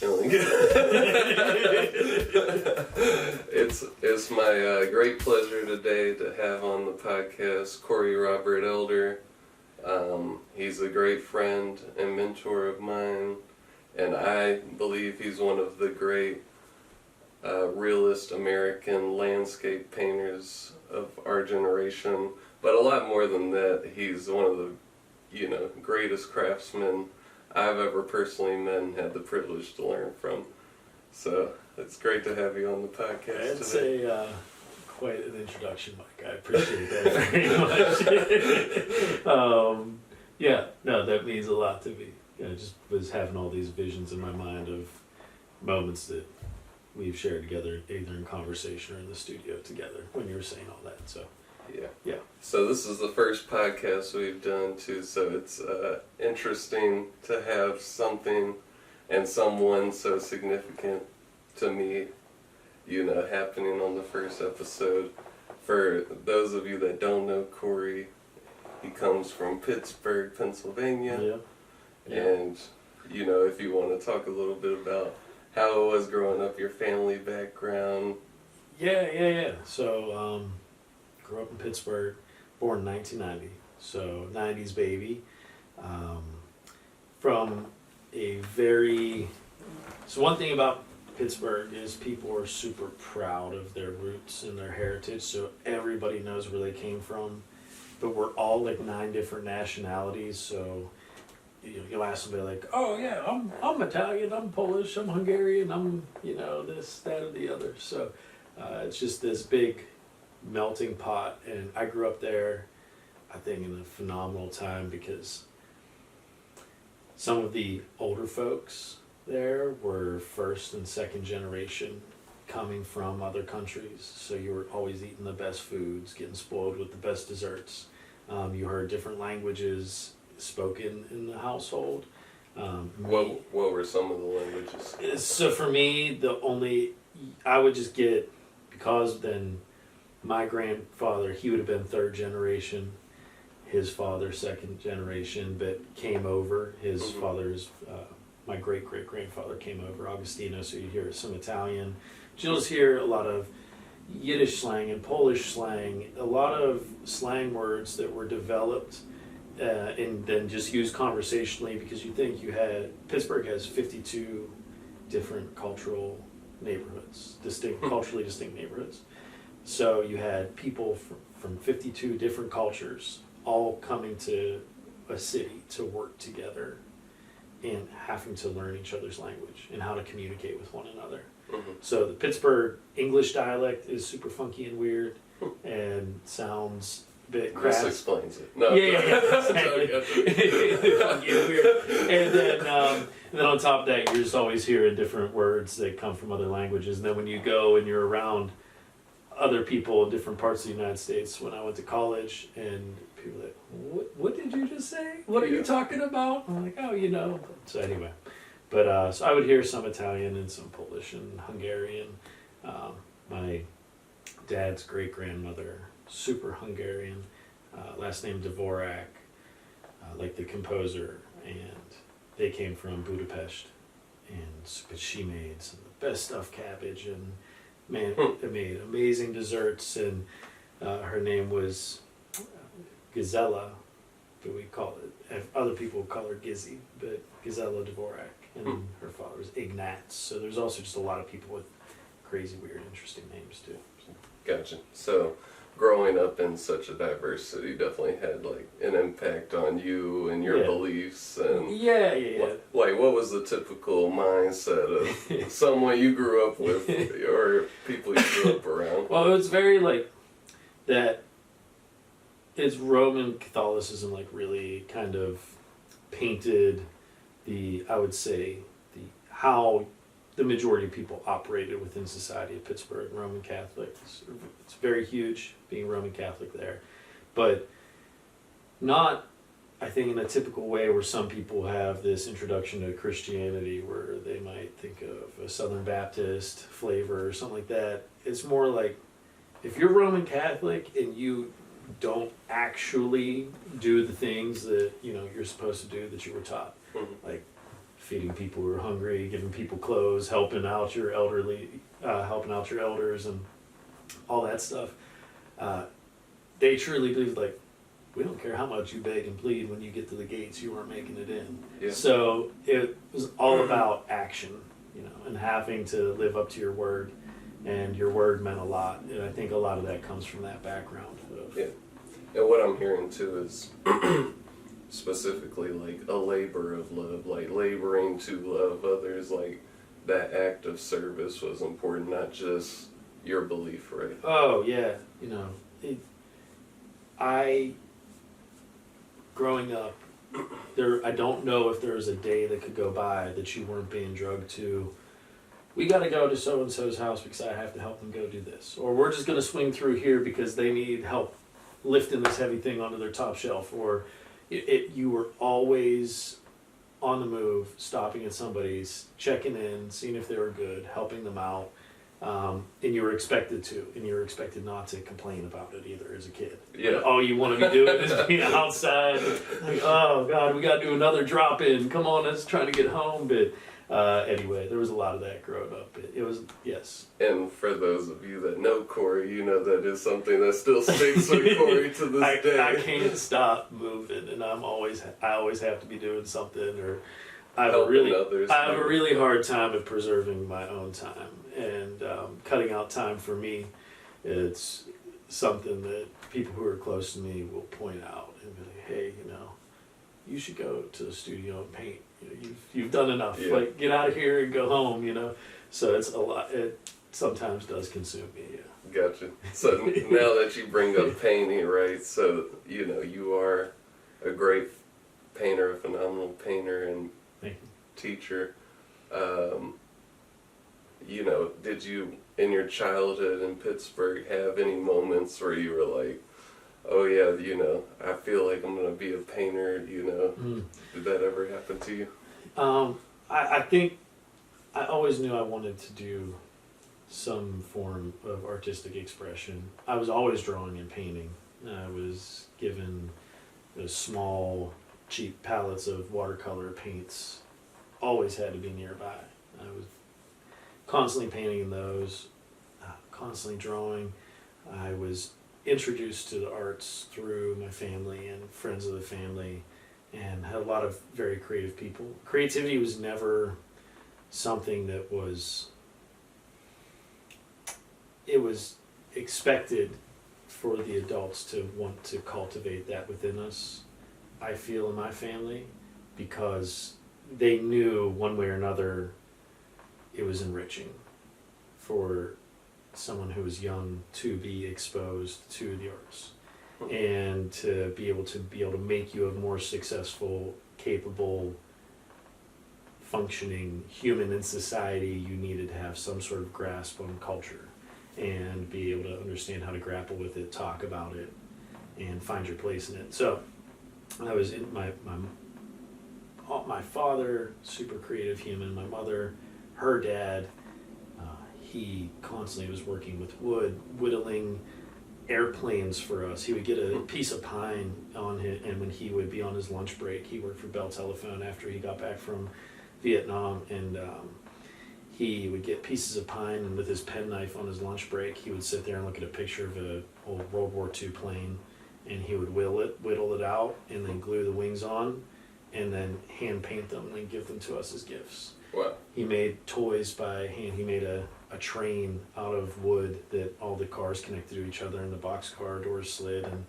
feeling good. It's my great pleasure today to have on the podcast Cory Robert Elder. He's a great friend and mentor of mine, and I believe he's one of the great realist American landscape painters of our generation. But a lot more than that, he's one of the greatest craftsmen I've ever personally met and had the privilege to learn from. So it's great to have you on the podcast today. That's quite an introduction, Mike. I appreciate that very much. That means a lot to me. I just was having all these visions in my mind of moments that we've shared together, either in conversation or in the studio together, when you were saying all that. So. Yeah. So this is the first podcast we've done too, so it's interesting to have something and someone so significant to me, happening on the first episode. For those of you that don't know Cory, he comes from Pittsburgh, Pennsylvania. Yeah. And, if you want to talk a little bit about how it was growing up, your family background. Yeah. So, grew up in Pittsburgh, born in 1990, so 90s baby. So one thing about Pittsburgh is people are super proud of their roots and their heritage, so everybody knows where they came from. But we're all like 9 different nationalities, so you'll ask somebody like, oh yeah, I'm Italian, I'm Polish, I'm Hungarian, I'm this, that, or the other. So it's just this big melting pot, and I grew up there, I think, in a phenomenal time, because some of the older folks there were first and second generation coming from other countries, so you were always eating the best foods, getting spoiled with the best desserts. You heard different languages spoken in the household. What were some of the languages? So for me, I would just get, because then my grandfather, he would have been 3rd generation, his father 2nd generation, but came over. His father's, my great-great-grandfather came over, Augustino, so you hear some Italian. You'll just hear a lot of Yiddish slang and Polish slang, a lot of slang words that were developed and then just used conversationally, because Pittsburgh has 52 different cultural neighborhoods, culturally distinct neighborhoods. So you had people from 52 different cultures all coming to a city to work together and having to learn each other's language and how to communicate with one another. So the Pittsburgh English dialect is super funky and weird and sounds a bit crass. This explains it. No. Yeah. Exactly. Funky and weird. And then on top of that, you're just always hearing different words that come from other languages. And then when you go and you're around other people in different parts of the United States, when I went to college, and people were like, what did you just say? What are you talking about? I'm like, So anyway, but so I would hear some Italian and some Polish and Hungarian. My dad's great-grandmother, super Hungarian, last name Dvorak, like the composer, and they came from Budapest, but she made some of the best stuffed cabbage, and man, they made amazing desserts, and her name was Gazella, but we call it, other people call her Gizzy, but Gazella Dvorak, and her father was Ignatz. So there's also just a lot of people with crazy, weird, interesting names too. So. Gotcha. So growing up in such a diverse city definitely had like an impact on you and your beliefs, and what was the typical mindset of someone you grew up with or people you grew up around? Well, it's very like that. It's Roman Catholicism, like really kind of painted how the majority of people operated within society of Pittsburgh. Roman Catholic. It's very huge being Roman Catholic there, but not, I think, in a typical way where some people have this introduction to Christianity where they might think of a Southern Baptist flavor or something like that. It's more like, if you're Roman Catholic and you don't actually do the things that you're supposed to do that you were taught, like feeding people who are hungry, giving people clothes, helping out your elders, and all that stuff. They truly believe, like, we don't care how much you beg and plead, when you get to the gates, you aren't making it in. Yeah. So it was all about action, and having to live up to your word, and your word meant a lot. And I think a lot of that comes from that background. Yeah. And what I'm hearing too is specifically like a labor of love, like laboring to love others, like that act of service was important, not just your belief, right? Oh yeah, growing up, I don't know if there was a day that could go by that you weren't being drugged to, we got to go to so-and-so's house because I have to help them go do this. Or we're just going to swing through here because they need help lifting this heavy thing onto their top shelf. Or you were always on the move, stopping at somebody's, checking in, seeing if they were good, helping them out. And you were expected to, and you were expected not to complain about it either as a kid. Yeah. All you want to be doing is being outside. Like, oh God, we got to do another drop in. Come on, let's try to get home. But anyway, there was a lot of that growing up. It was, yes. And for those of you that know Cory, you know that is something that still sticks with Cory to this day. I can't stop moving, and I always have to be doing something, or I have a really hard time at preserving my own time, and cutting out time for me. It's something that people who are close to me will point out and be like, hey, you should go to the studio and paint. You've done enough. Yeah. Like, get out of here and go home. So it's a lot. It sometimes does consume me. Yeah. Gotcha. So now that you bring up painting, right? So you are a great painter, a phenomenal painter, and Thank you. teacher. Did you in your childhood in Pittsburgh have any moments where you were like, oh yeah, I feel like I'm gonna be a painter, Did that ever happen to you? I think I always knew I wanted to do some form of artistic expression. I was always drawing and painting. I was given those small, cheap palettes of watercolor paints. Always had to be nearby. I was constantly painting in those, constantly drawing. I was introduced to the arts through my family and friends of the family, and had a lot of very creative people. Creativity was never something that was expected for the adults to want to cultivate that within us, I feel, in my family, because they knew one way or another it was enriching for someone who was young to be exposed to the arts, and to be able to make you a more successful, capable, functioning human in society. You needed to have some sort of grasp on culture and be able to understand how to grapple with it, talk about it, and find your place in it. So I was in my father, super creative human. My mother, her dad, he constantly was working with wood, whittling airplanes for us. He would get a piece of pine on him, and when he would be on his lunch break, he worked for Bell Telephone after he got back from Vietnam, and he would get pieces of pine, and with his penknife on his lunch break, he would sit there and look at a picture of an old World War II plane, and he would whittle it out, and then glue the wings on, and then hand paint them, and then give them to us as gifts. Wow. He made toys by hand. He made a train out of wood that all the cars connected to each other, and the boxcar doors slid, and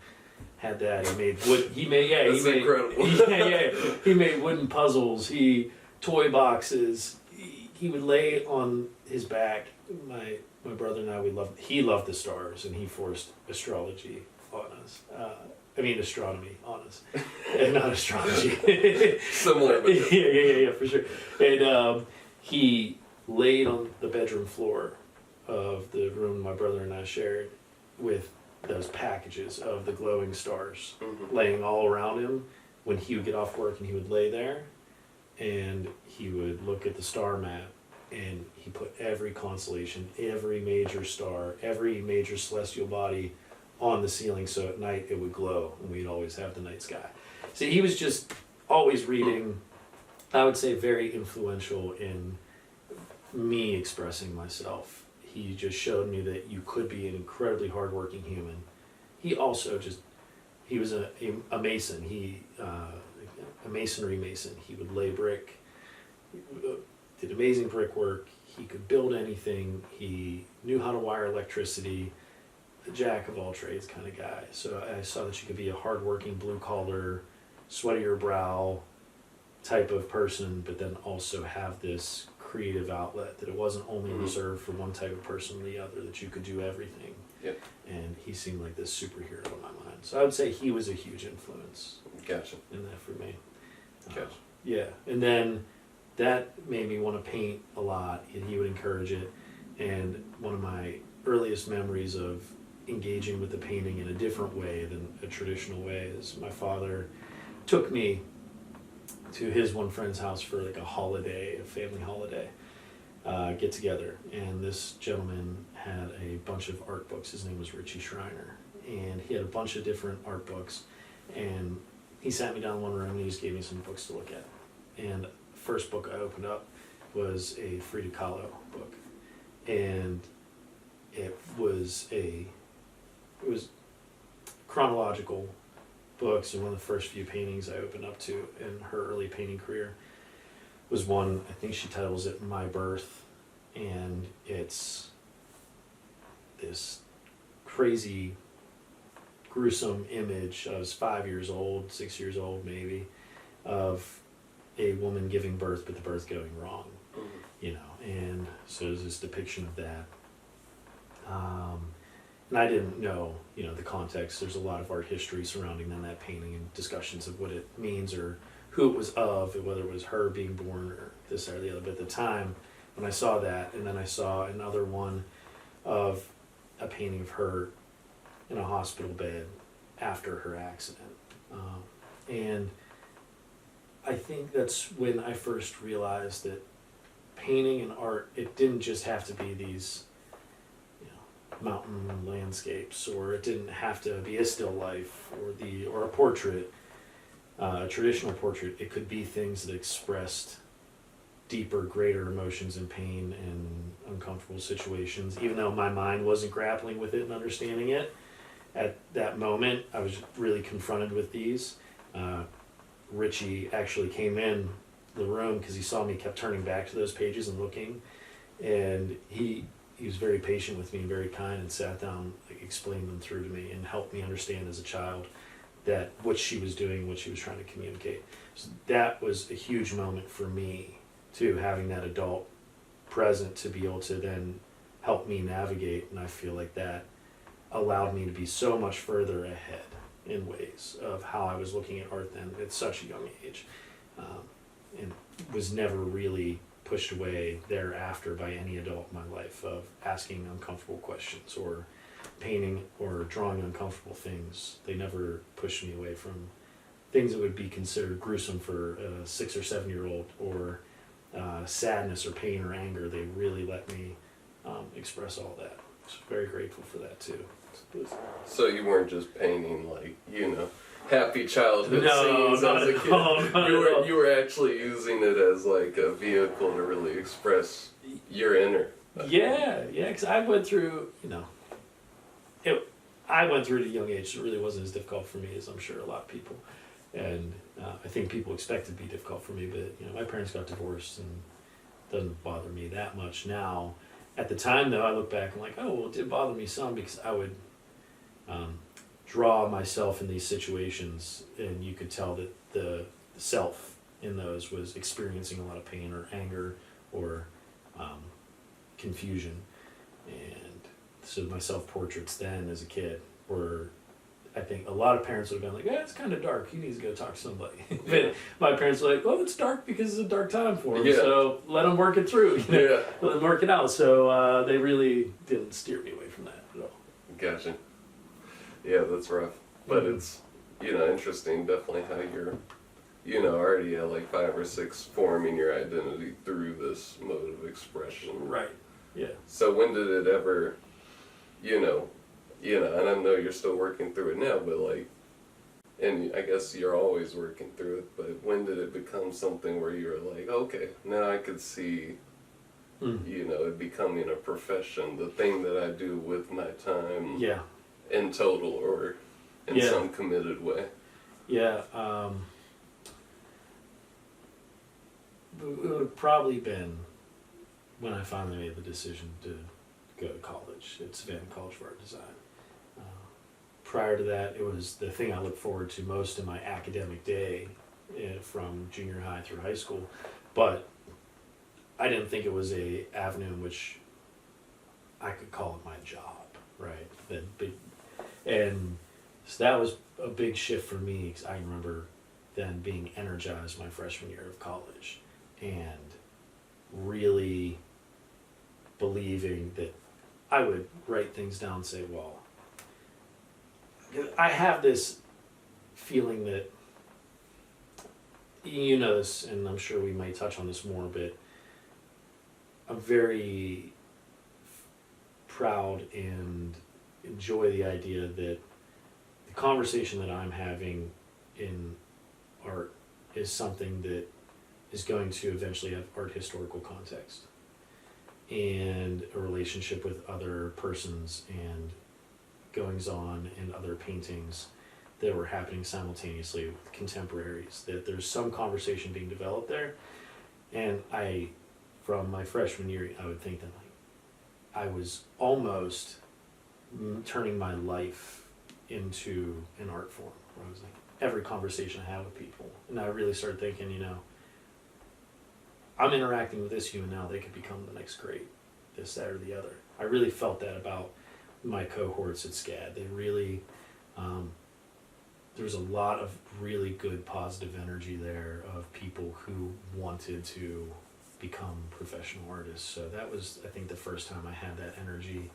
had that. He made wood. That's incredible. He made wooden puzzles. Toy boxes. He would lay on his back. My brother and I, he loved the stars, and he forced astrology on us. Astronomy on us, and not astrology. Similar, but yeah, for sure. And he laid on the bedroom floor of the room my brother and I shared with those packages of the glowing stars, laying all around him when he would get off work, and he would lay there, and he would look at the star map, and he put every constellation, every major star, every major celestial body on the ceiling, so at night it would glow, and we'd always have the night sky. So he was just always reading, I would say very influential in me expressing myself. He just showed me that you could be an incredibly hardworking human. He also he was a mason. A masonry mason. He would lay brick, did amazing brickwork. He could build anything. He knew how to wire electricity. A jack of all trades kind of guy. So I saw that you could be a hardworking, blue collar, sweat of your brow type of person, but then also have this creative outlet, that it wasn't only reserved for one type of person or the other, that you could do everything. Yep. And he seemed like this superhero in my mind. So I would say he was a huge influence. Gotcha. In that for me. Gotcha. Yeah, and then that made me want to paint a lot, and he would encourage it. And one of my earliest memories of engaging with the painting in a different way than a traditional way is my father took me to his one friend's house for like a holiday, a family holiday, get together. And this gentleman had a bunch of art books. His name was Richie Schreiner. And he had a bunch of different art books. And he sat me down in one room and he just gave me some books to look at. And the first book I opened up was a Frida Kahlo book. And it was chronological books, and one of the first few paintings I opened up to in her early painting career was one, I think she titles it My Birth, and it's this crazy, gruesome image. I was 5 years old, 6 years old maybe, of a woman giving birth, but the birth going wrong, and so there's this depiction of that. And I didn't know, the context. There's a lot of art history surrounding that painting and discussions of what it means or who it was of, whether it was her being born or this or the other. But at the time, when I saw that, and then I saw another one of a painting of her in a hospital bed after her accident. And I think that's when I first realized that painting and art, it didn't just have to be these mountain landscapes, or it didn't have to be a still life or a portrait, a traditional portrait. It could be things that expressed deeper, greater emotions and pain and uncomfortable situations. Even though my mind wasn't grappling with it and understanding it at that moment, I was really confronted with these. Richie actually came in the room because he saw me kept turning back to those pages and looking, and he was very patient with me and very kind, and sat down, explained them through to me and helped me understand as a child that what she was doing, what she was trying to communicate. So that was a huge moment for me too, having that adult present to be able to then help me navigate. And I feel like that allowed me to be so much further ahead in ways of how I was looking at art then at such a young age, and was never really pushed away thereafter by any adult in my life of asking uncomfortable questions or painting or drawing uncomfortable things. They never pushed me away from things that would be considered gruesome for a 6 or 7 year old, or sadness or pain or anger. They really let me express all that. So very grateful for that too. So you weren't just painting happy childhood scenes not as a at kid. all, You were actually using it as like a vehicle to really express your inner. Yeah, because I went through, I went through at a young age, so it really wasn't as difficult for me as I'm sure a lot of people. And I think people expect it to be difficult for me, but my parents got divorced, and it doesn't bother me that much now. At the time, though, I look back and I'm like, oh, well, it did bother me some, because I would draw myself in these situations, and you could tell that the self in those was experiencing a lot of pain or anger or confusion. And so my self-portraits then as a kid were, I think a lot of parents would have been like, it's kind of dark, you need to go talk to somebody. But my parents were like, it's dark because it's a dark time for them, so let them work it through. Let them work it out. So they really didn't steer me away from that at all. Gotcha. Yeah, that's rough. But it's, interesting definitely how you're, already at like 5 or 6 forming your identity through this mode of expression. Right, yeah. So when did it ever, and I know you're still working through it now, but like, and I guess you're always working through it, but when did it become something where you were like, okay, now I could see, you know, it becoming a profession, the thing that I do with my time in total or in some committed way? Yeah. It would have probably been when I finally made the decision to go to college at Savannah College for Art Design. Prior to that, it was the thing I looked forward to most in my academic day from junior high through high school. But I didn't think it was a avenue in which I could call it my job, right? And so that was a big shift for me, because I remember then being energized my freshman year of college and really believing that I would write things down and say, well, I have this feeling that, you know this, and I'm sure we might touch on this more, but I'm very proud and enjoy the idea that the conversation that I'm having in art is something that is going to eventually have art historical context and a relationship with other persons and goings on and other paintings that were happening simultaneously with contemporaries, that there's some conversation being developed there. And from my freshman year, I would think that I was almost turning my life into an art form, where I was like, every conversation I have with people, and I really started thinking, you know, I'm interacting with this human now, they could become the next great, this, that, or the other. I really felt that about my cohorts at SCAD. They really, there was a lot of really good positive energy there of people who wanted to become professional artists. So that was, I think, the first time I had that energy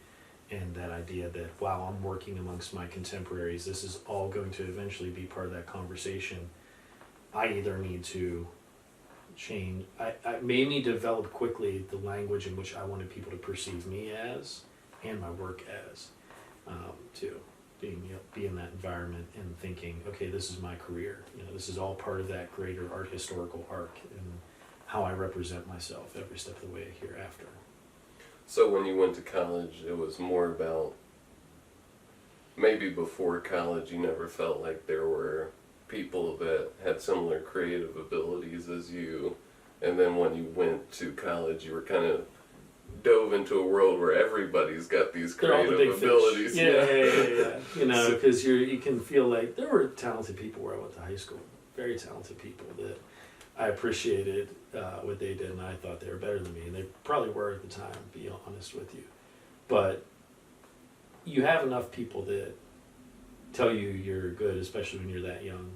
and that idea that, wow, I'm working amongst my contemporaries. This is all going to eventually be part of that conversation. I either need to change, I made me develop quickly the language in which I wanted people to perceive me as and my work as, too. Be in that environment and thinking, okay, this is my career. You know, this is all part of that greater art historical arc and how I represent myself every step of the way hereafter. So when you went to college, it was more about, maybe before college you never felt like there were people that had similar creative abilities as you, and then when you went to college you were kind of dove into a world where everybody's got these creative abilities. Yeah. You know, because you can feel like there were talented people where I went to high school, very talented people that I appreciated what they did, and I thought they were better than me, and they probably were at the time, to be honest with you. But you have enough people that tell you you're good, especially when you're that young,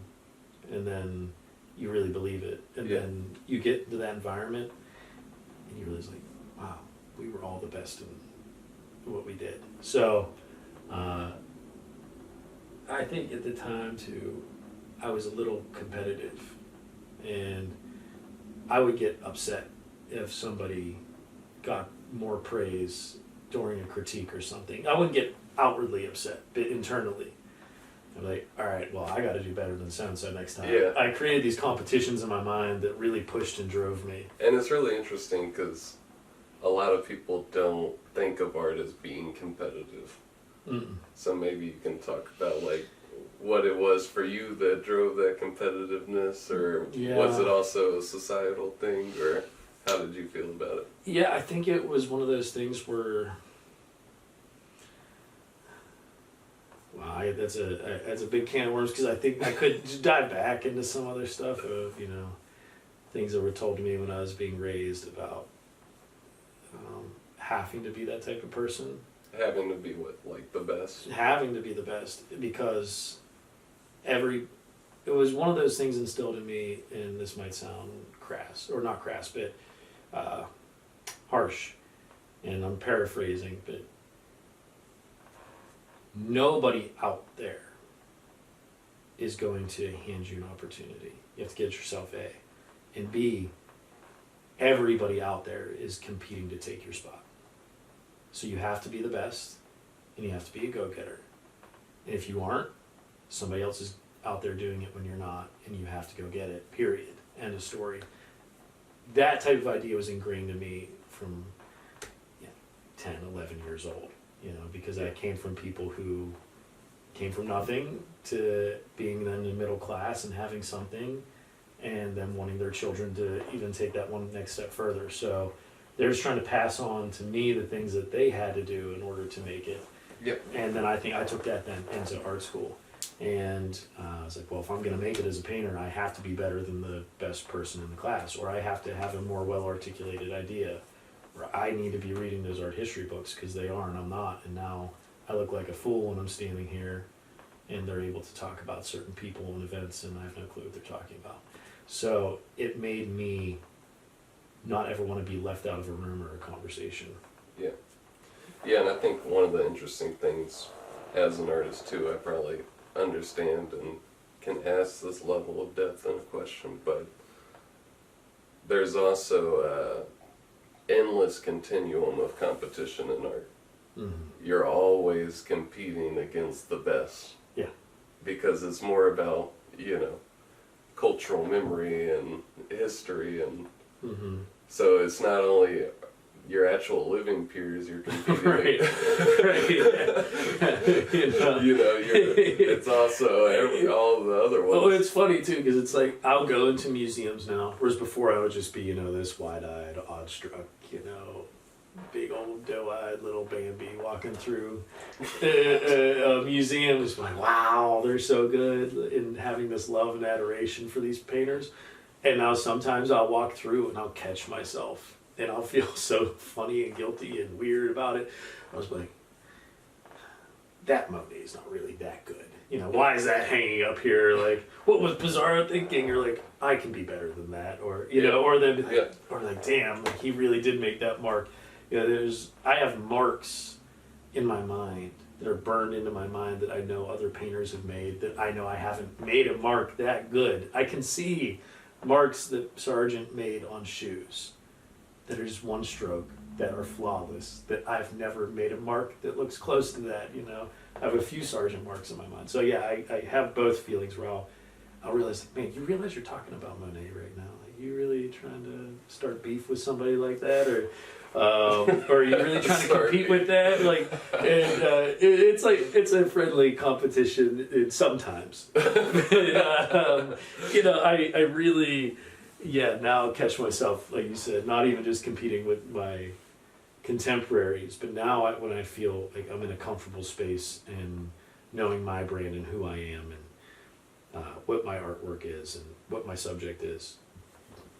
and then you really believe it, and then you get into that environment, and you realize, like, wow, we were all the best in what we did. So I think at the time too, I was a little competitive, and I would get upset if somebody got more praise during a critique or something. I wouldn't get outwardly upset, but internally I'm like, all right, well, I got to do better than so-and-so next time. Yeah. I created these competitions in my mind that really pushed and drove me. And it's really interesting because a lot of people don't think of art as being competitive. Mm-mm. So maybe you can talk about like what it was for you that drove that competitiveness, or was it also a societal thing, or how did you feel about it? Yeah, I think it was one of those things where, wow, that's a big can of worms, because I think I could just dive back into some other stuff of, you know, things that were told to me when I was being raised about having to be that type of person. Having to be what, like the best? Having to be the best, because it was one of those things instilled in me, and this might sound crass, or not crass, but harsh, and I'm paraphrasing, but nobody out there is going to hand you an opportunity. You have to get yourself A. And B, everybody out there is competing to take your spot. So you have to be the best, and you have to be a go-getter. And if you aren't, somebody else is out there doing it when you're not, and you have to go get it, period, end of story. That type of idea was ingrained in me from 10, 11 years old, because I came from people who came from nothing to being then in middle class and having something, and then wanting their children to even take that one next step further. So they're just trying to pass on to me the things that they had to do in order to make it. Yep. And then I think I took that then into art school. And I was like, well, if I'm going to make it as a painter, I have to be better than the best person in the class, or I have to have a more well-articulated idea, or I need to be reading those art history books because they are and I'm not. And now I look like a fool when I'm standing here and they're able to talk about certain people and events and I have no clue what they're talking about. So it made me not ever want to be left out of a room or a conversation. Yeah. Yeah, and I think one of the interesting things as an artist too, I probably understand and can ask this level of depth in a question, but there's also endless continuum of competition in art. Mm-hmm. You're always competing against the best. Yeah. Because it's more about, cultural memory and history and mm-hmm. So it's not only your actual living peers you're competing right. it's also all the other ones. Well, it's funny too, because it's like I'll go into museums now, whereas before I would just be, this wide-eyed, awestruck, big old doe-eyed little Bambi walking through a museum, just like, wow, they're so good, and having this love and adoration for these painters. And now sometimes I'll walk through and I'll catch myself and I'll feel so funny and guilty and weird about it. I was like, that Monet's not really that good. Why is that hanging up here? Like, what was Pizarro thinking? Or like, I can be better than that. Or, or like, damn, like he really did make that mark. I have marks in my mind that are burned into my mind that I know other painters have made, that I know I haven't made a mark that good. I can see marks that Sargent made on shoes that are just one stroke, that are flawless, that I've never made a mark that looks close to that. I have a few Sargent marks in my mind. So yeah, I have both feelings where I'll realize, like, man, you realize you're talking about Monet right now? Like, you really trying to start beef with somebody like that, or are you really trying to compete with that? Like, and it's like it's a friendly competition sometimes. I really, now catch myself, like you said, not even just competing with my contemporaries, but now when I feel like I'm in a comfortable space and knowing my brand and who I am and what my artwork is and what my subject is.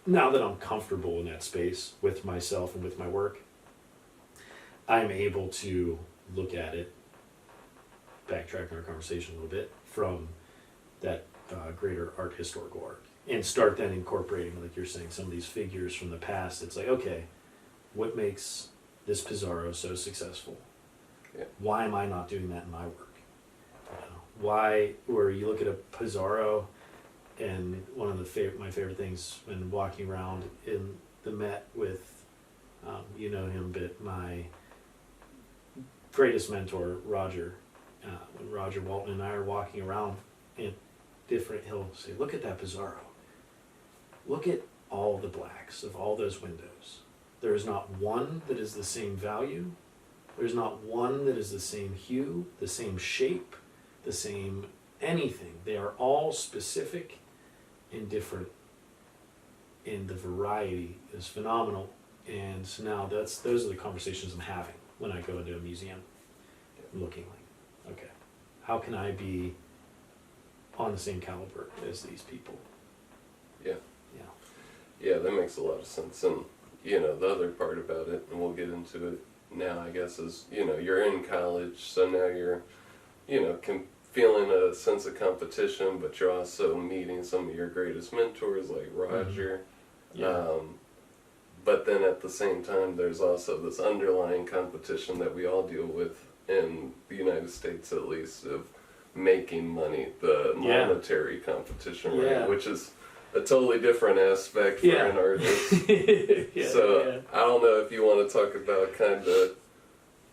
Now that I'm comfortable in that space with myself and with my work, I'm able to look at it, backtracking our conversation a little bit, from that greater art historical arc, and start then incorporating, like you're saying, some of these figures from the past. It's like, okay, what makes this Pizarro so successful? Yeah. Why am I not doing that in my work? Why, where you look at a Pizarro, and one of my favorite things when walking around in the Met with, him, but my greatest mentor, Roger, when Roger Walton and I are walking around in different, he'll say, look at that Pizarro. Look at all the blacks of all those windows. There is not one that is the same value. There's not one that is the same hue, the same shape, the same anything. They are all specific and different, and the variety is phenomenal. And so now those are the conversations I'm having when I go into a museum. I'm looking like, okay, how can I be on the same caliber as these people? Yeah, that makes a lot of sense. And the other part about it, and we'll get into it now, I guess, is you're in college, so now you're feeling a sense of competition, but you're also meeting some of your greatest mentors like Roger. Mm-hmm. Yeah. But then at the same time, there's also this underlying competition that we all deal with in the United States, at least, of making money, the monetary competition, right? Which is a totally different aspect for an artist. I don't know if you want to talk about kind of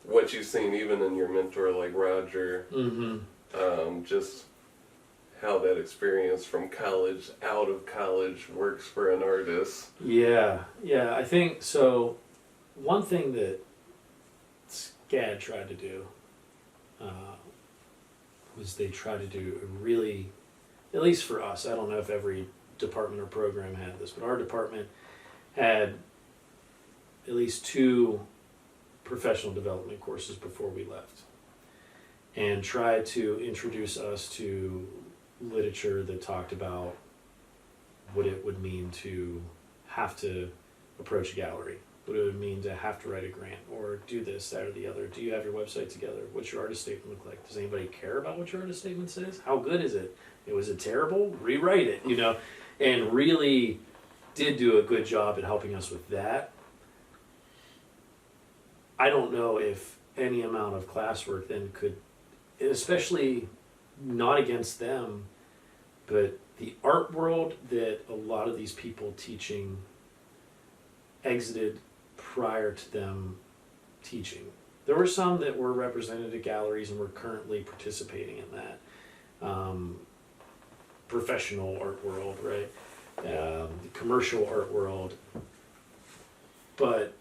what you've seen even in your mentor like Roger. Mm-hmm. Just how that experience from college, out of college, works for an artist. Yeah, I think so. One thing that SCAD tried to do was they tried to do a really, at least for us, I don't know if every department or program had this, but our department had at least 2 professional development courses before we left, and tried to introduce us to literature that talked about what it would mean to have to approach a gallery, what it would mean to have to write a grant or do this, that, or the other. Do you have your website together? What's your artist statement look like? Does anybody care about what your artist statement says? How good is it? Was it terrible? Rewrite it, you know, and really did do a good job at helping us with that. I don't know if any amount of classwork then could, especially not against them, but the art world that a lot of these people teaching exited prior to them teaching. There were some that were represented at galleries and were currently participating in that. Professional art world, right? The commercial art world. But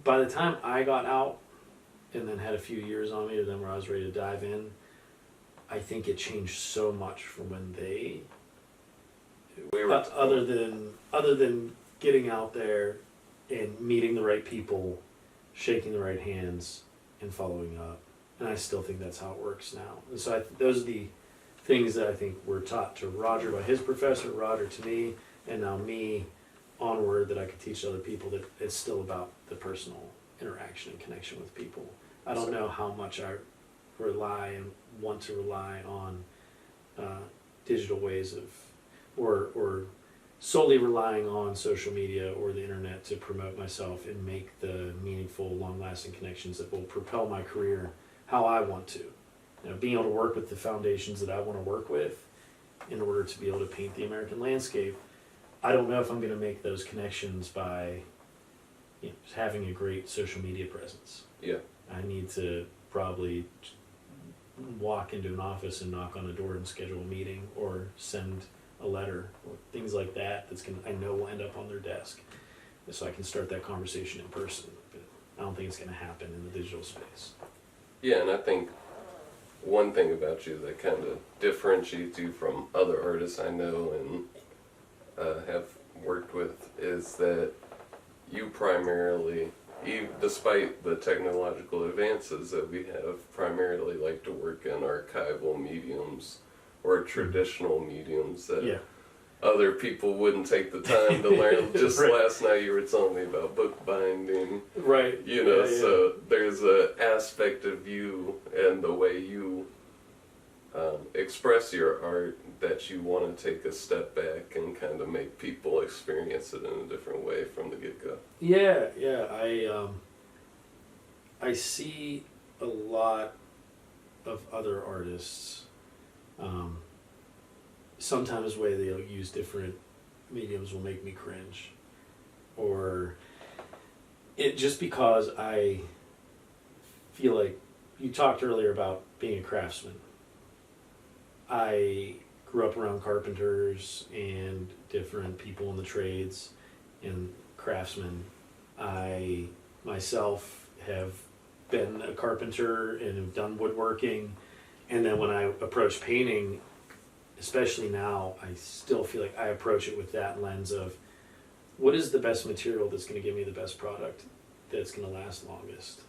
by the time I got out and then had a few years on me to then where I was ready to dive in, I think it changed so much from when they other than getting out there and meeting the right people, shaking the right hands, and following up. And I still think that's how it works now. And so those are the things that I think were taught to Roger by his professor, Roger to me, and now me onward that I could teach other people, that it's still about the personal interaction and connection with people. I don't know how much I rely and want to rely on digital ways of, or solely relying on social media or the internet to promote myself and make the meaningful, long-lasting connections that will propel my career how I want to. You know, being able to work with the foundations that I want to work with in order to be able to paint the American landscape. I don't know if I'm going to make those connections by just having a great social media presence. Yeah. I need to probably walk into an office and knock on a door and schedule a meeting or send a letter or things like that I know will end up on their desk, so I can start that conversation in person. But I don't think it's going to happen in the digital space. Yeah, and I think one thing about you that kind of differentiates you from other artists I know and have worked with is that you primarily, despite the technological advances that we have, primarily like to work in archival mediums or traditional mediums that other people wouldn't take the time to learn. Just right. Last night you were telling me about bookbinding. Right. You know, so there's an aspect of you and the way you express your art that you want to take a step back and kind of make people experience it in a different way from the get-go. Yeah. I see a lot of other artists. Sometimes the way they'll use different mediums will make me cringe, or it just because I feel like you talked earlier about being a craftsman. I grew up around carpenters and different people in the trades and craftsmen. I myself have been a carpenter and have done woodworking, and then when I approach painting, especially now, I still feel like I approach it with that lens of what is the best material that's going to give me the best product that's going to last longest,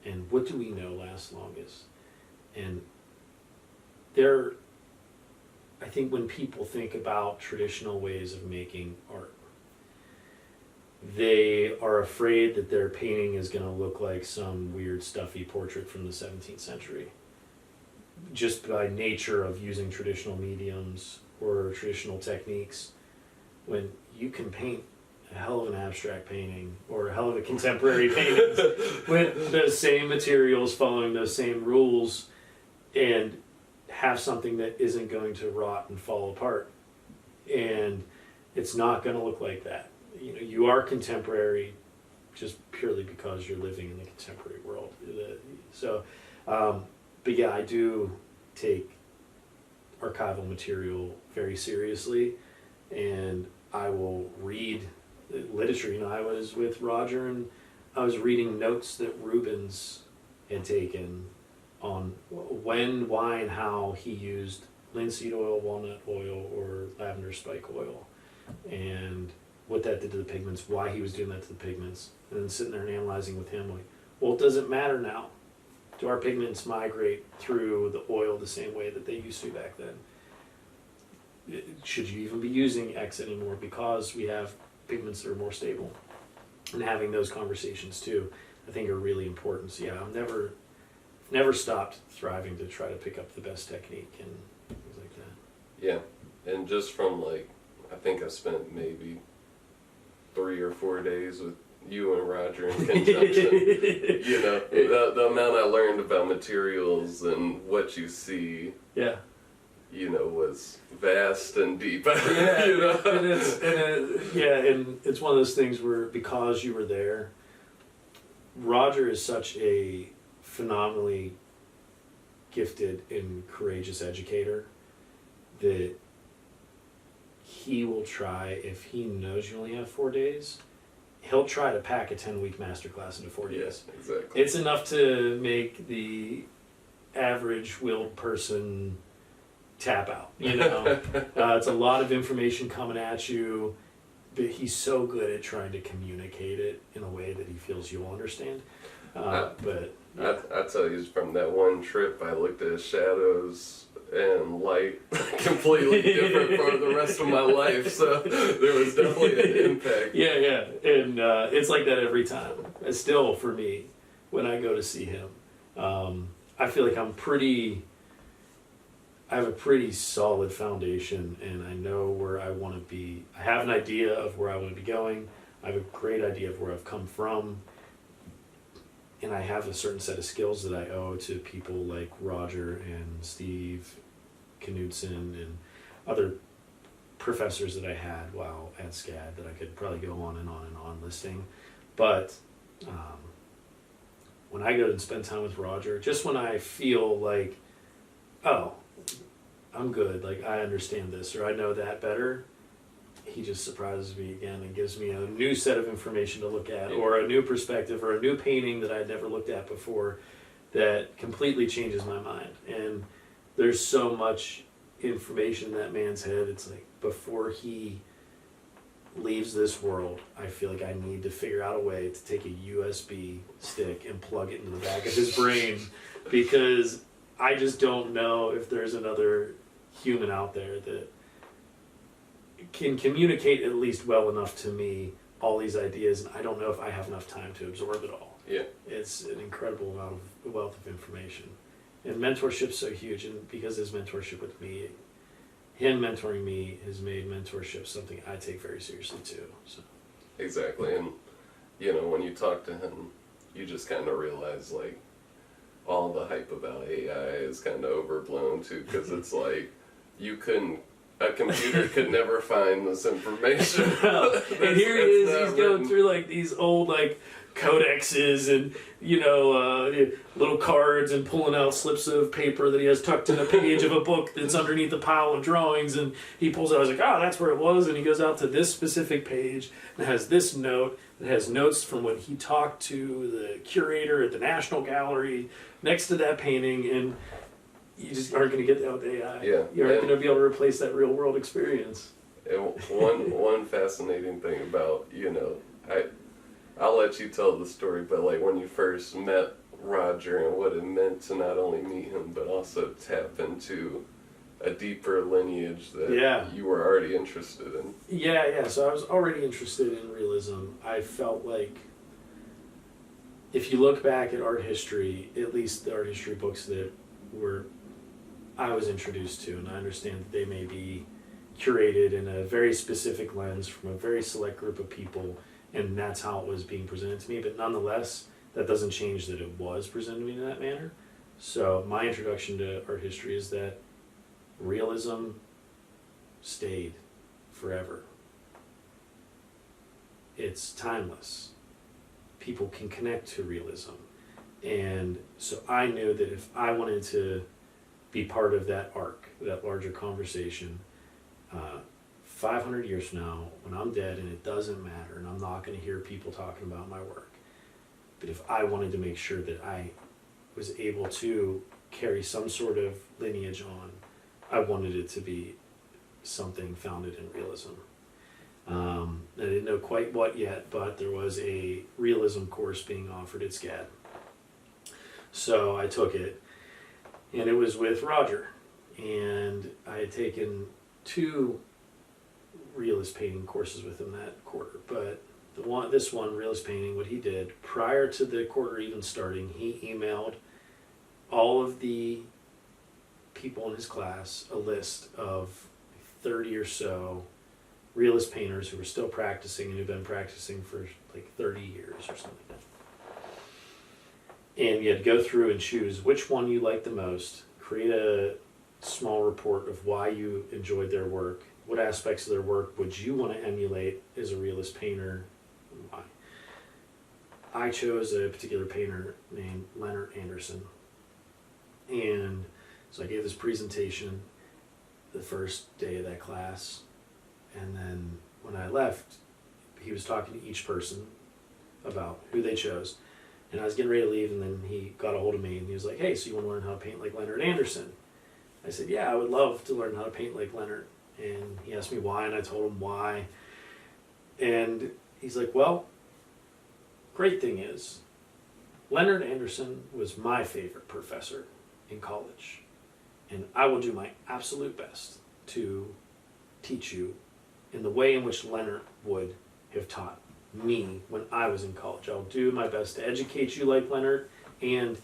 and what do we know lasts longest. And I think when people think about traditional ways of making art, they are afraid that their painting is going to look like some weird stuffy portrait from the 17th century. Just by nature of using traditional mediums or traditional techniques, when you can paint a hell of an abstract painting or a hell of a contemporary painting with those same materials, following those same rules, and have something that isn't going to rot and fall apart. And it's not going to look like that. You know, you are contemporary just purely because you're living in the contemporary world. So, but yeah, I do take archival material very seriously, and I will read literature. You know, I was with Roger and I was reading notes that Rubens had taken on when, why, and how he used linseed oil, walnut oil, or lavender spike oil, and what that did to the pigments, why he was doing that to the pigments, and then sitting there and analyzing with him, like, well, it doesn't matter now. Do our pigments migrate through the oil the same way that they used to back then? Should you even be using X anymore because we have pigments that are more stable? And having those conversations too, I think, are really important. So yeah, I've never stopped thriving to try to pick up the best technique and things like that. Yeah, and just from like, I think I spent maybe 3 or 4 days with you and Roger in conjunction. You know, the amount I learned about materials and what you see, Yeah. you know, was vast and deep. Yeah, You know? and it's one of those things where, because you were there, Roger is such a phenomenally gifted and courageous educator that he will try, if he knows you only have 4 days, he'll try to pack a 10-week masterclass into 4 days. Yes, exactly. It's enough to make the average willed person tap out, you know. It's a lot of information coming at you, but he's so good at trying to communicate it in a way that he feels you'll understand. But yeah. I tell you, from that one trip, I looked at shadows and light completely different for the rest of my life. So there was definitely an impact. Yeah, and it's like that every time. It's still, for me, when I go to see him, I feel like I have a pretty solid foundation, and I know where I want to be. I have an idea of where I want to be going. I have a great idea of where I've come from. And I have a certain set of skills that I owe to people like Roger and Steve Knudsen and other professors that I had while at SCAD that I could probably go on and on and on listing. But when I go and spend time with Roger, just when I feel like, oh, I'm good, like I understand this or I know that better, he just surprises me again and gives me a new set of information to look at, or a new perspective, or a new painting that I'd never looked at before that completely changes my mind. And there's so much information in that man's head. It's like, before he leaves this world, I feel like I need to figure out a way to take a USB stick and plug it into the back of his brain, because I just don't know if there's another human out there that can communicate at least well enough to me all these ideas, and I don't know if I have enough time to absorb it all. Yeah. It's an incredible amount of wealth of information. And mentorship's so huge, and because his mentorship with me, him mentoring me has made mentorship something I take very seriously too. So. Exactly, and you know, when you talk to him, you just kind of realize like all the hype about AI is kind of overblown too, because it's like a computer could never find this information. And here he is, he's going through like these old like codexes and, you know, little cards, and pulling out slips of paper that he has tucked in a page of a book that's underneath a pile of drawings, and he pulls out, I was like, oh, that's where it was, and he goes out to this specific page and has this note that has notes from when he talked to the curator at the National Gallery next to that painting, and you just aren't going to get that with AI. Yeah. You aren't going to be able to replace that real world experience. And one fascinating thing about, you know, I'll let you tell the story, but like when you first met Roger and what it meant to not only meet him but also tap into a deeper lineage that you were already interested in. Yeah. So I was already interested in realism. I felt like if you look back at art history, at least the art history books that I was introduced to, and I understand that they may be curated in a very specific lens from a very select group of people, and that's how it was being presented to me, but nonetheless, that doesn't change that it was presented to me in that manner. So my introduction to art history is that realism stayed forever. It's timeless. People can connect to realism. And so I knew that if I wanted to be part of that arc, that larger conversation. 500 years from now, when I'm dead and it doesn't matter, and I'm not going to hear people talking about my work, but if I wanted to make sure that I was able to carry some sort of lineage on, I wanted it to be something founded in realism. I didn't know quite what yet, but there was a realism course being offered at SCAD. So I took it, and it was with Roger, and I had taken 2 realist painting courses with him that quarter, but this one, realist painting, what he did prior to the quarter even starting, he emailed all of the people in his class a list of 30 or so realist painters who were still practicing and who've been practicing for like 30 years or something like that. And you had to go through and choose which one you liked the most, create a small report of why you enjoyed their work, what aspects of their work would you want to emulate as a realist painter, and why. I chose a particular painter named Leonard Anderson. And so I gave this presentation the first day of that class, and then when I left, he was talking to each person about who they chose. And I was getting ready to leave, and then he got a hold of me, and he was like, hey, so you want to learn how to paint like Leonard Anderson? I said, yeah, I would love to learn how to paint like Leonard. And he asked me why, and I told him why. And he's like, well, great thing is, Leonard Anderson was my favorite professor in college. And I will do my absolute best to teach you in the way in which Leonard would have taught me when I was in college. I'll do my best to educate you like Leonard and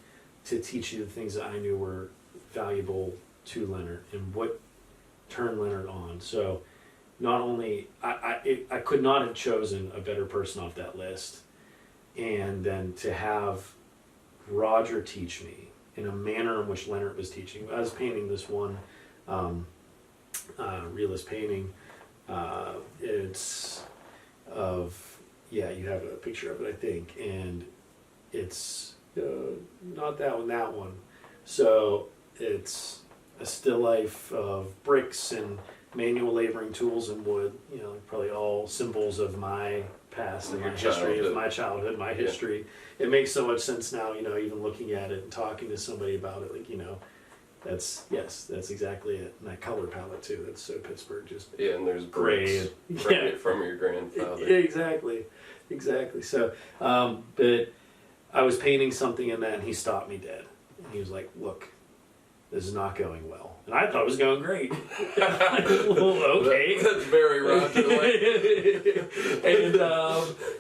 to teach you the things that I knew were valuable to Leonard and what turned Leonard on. So not only, I could not have chosen a better person off that list. And then to have Roger teach me in a manner in which Leonard was teaching. I was painting this one realist painting. It's of, yeah, you have a picture of it, I think, and it's not that one. So it's a still life of bricks and manual laboring tools and wood, you know, probably all symbols of my past and my history, of my childhood, my history. It makes so much sense now, you know, even looking at it and talking to somebody about it, like, you know, that's exactly it. And that color palette too, that's so Pittsburgh, just yeah, and there's gray. bricks from your grandfather. Exactly. So, but I was painting something in that, and he stopped me dead. And he was like, look, this is not going well. And I thought it was going great. Well, okay. That's very Roger-like. And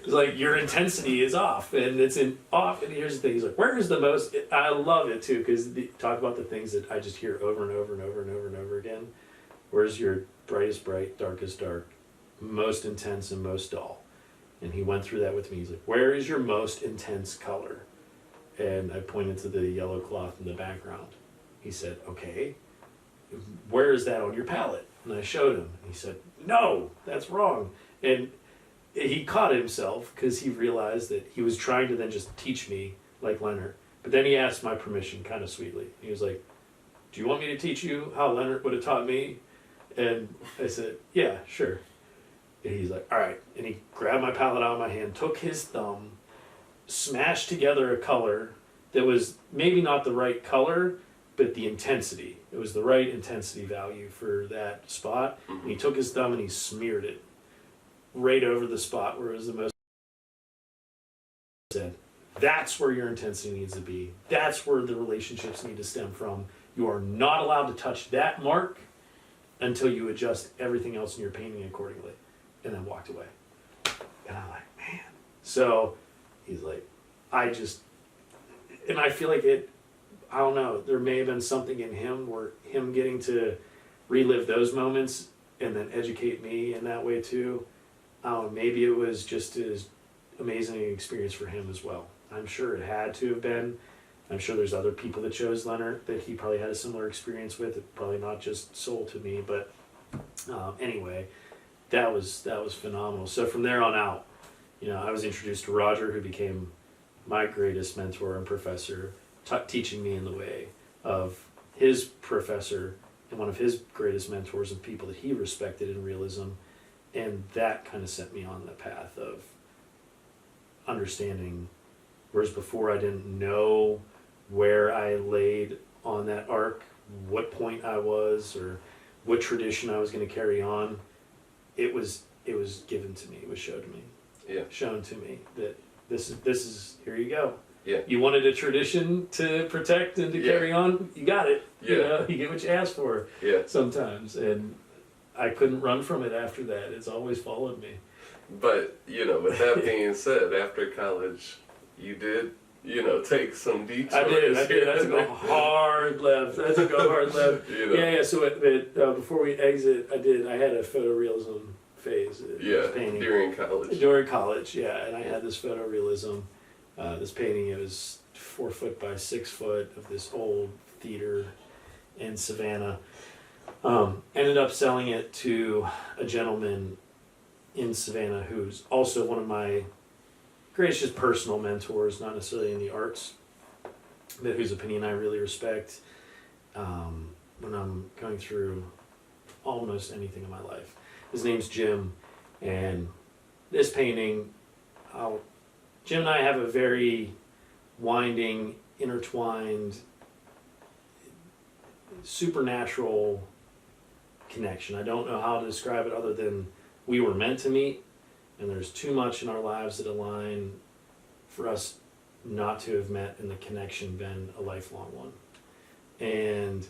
he's like, your intensity is off. And it's off. And here's the thing. He's like, where is the most... I love it, too, because talk about the things that I just hear over and over and over and over and over again. Where's your brightest bright, darkest dark, most intense, and most dull? And he went through that with me. He's like, where is your most intense color? And I pointed to the yellow cloth in the background. He said, okay, where is that on your palette? And I showed him. He said, no, that's wrong. And he caught himself because he realized that he was trying to then just teach me like Leonard. But then he asked my permission kind of sweetly. He was like, do you want me to teach you how Leonard would have taught me? And I said, yeah, sure. And he's like, all right. And he grabbed my palette out of my hand, took his thumb, smashed together a color that was maybe not the right color, but the intensity. It was the right intensity value for that spot. Mm-hmm. And he took his thumb and he smeared it right over the spot where it was the most. Said, that's where your intensity needs to be. That's where the relationships need to stem from. You are not allowed to touch that mark until you adjust everything else in your painting accordingly. And then walked away. And I'm like, man. So he's like, and I feel like I don't know, there may have been something in him where him getting to relive those moments and then educate me in that way too. Maybe it was just as amazing an experience for him as well. I'm sure it had to have been. I'm sure there's other people that chose Leonard that he probably had a similar experience with. It probably not just sold to me, but anyway, that was phenomenal. So from there on out, you know, I was introduced to Roger, who became my greatest mentor and professor, teaching me in the way of his professor and one of his greatest mentors and people that he respected in realism, and that kind of set me on the path of understanding, whereas before I didn't know where I laid on that arc, what point I was, or what tradition I was going to carry on. It was given to me. It was shown to me. Yeah. Shown to me that this is here you go. Yeah. You wanted a tradition to protect and to carry on. You got it. Yeah. You know, you get what you asked for. Yeah. Sometimes, and I couldn't run from it after that. It's always followed me. But, you know, with that being said, after college, you did, you know, take some detours. I did. I took a hard left. You know. Yeah. So before we exit, I had a photorealism phase. Painting. During college. During college, yeah. And I had this photorealism, this painting. It was 4 foot by 6 foot of this old theater in Savannah. Ended up selling it to a gentleman in Savannah who's also one of my greatest just personal mentors, not necessarily in the arts, but whose opinion I really respect when I'm going through almost anything in my life. His name's Jim, and this painting, Jim and I have a very winding, intertwined, supernatural connection. I don't know how to describe it other than we were meant to meet, and there's too much in our lives that align for us not to have met and the connection been a lifelong one. And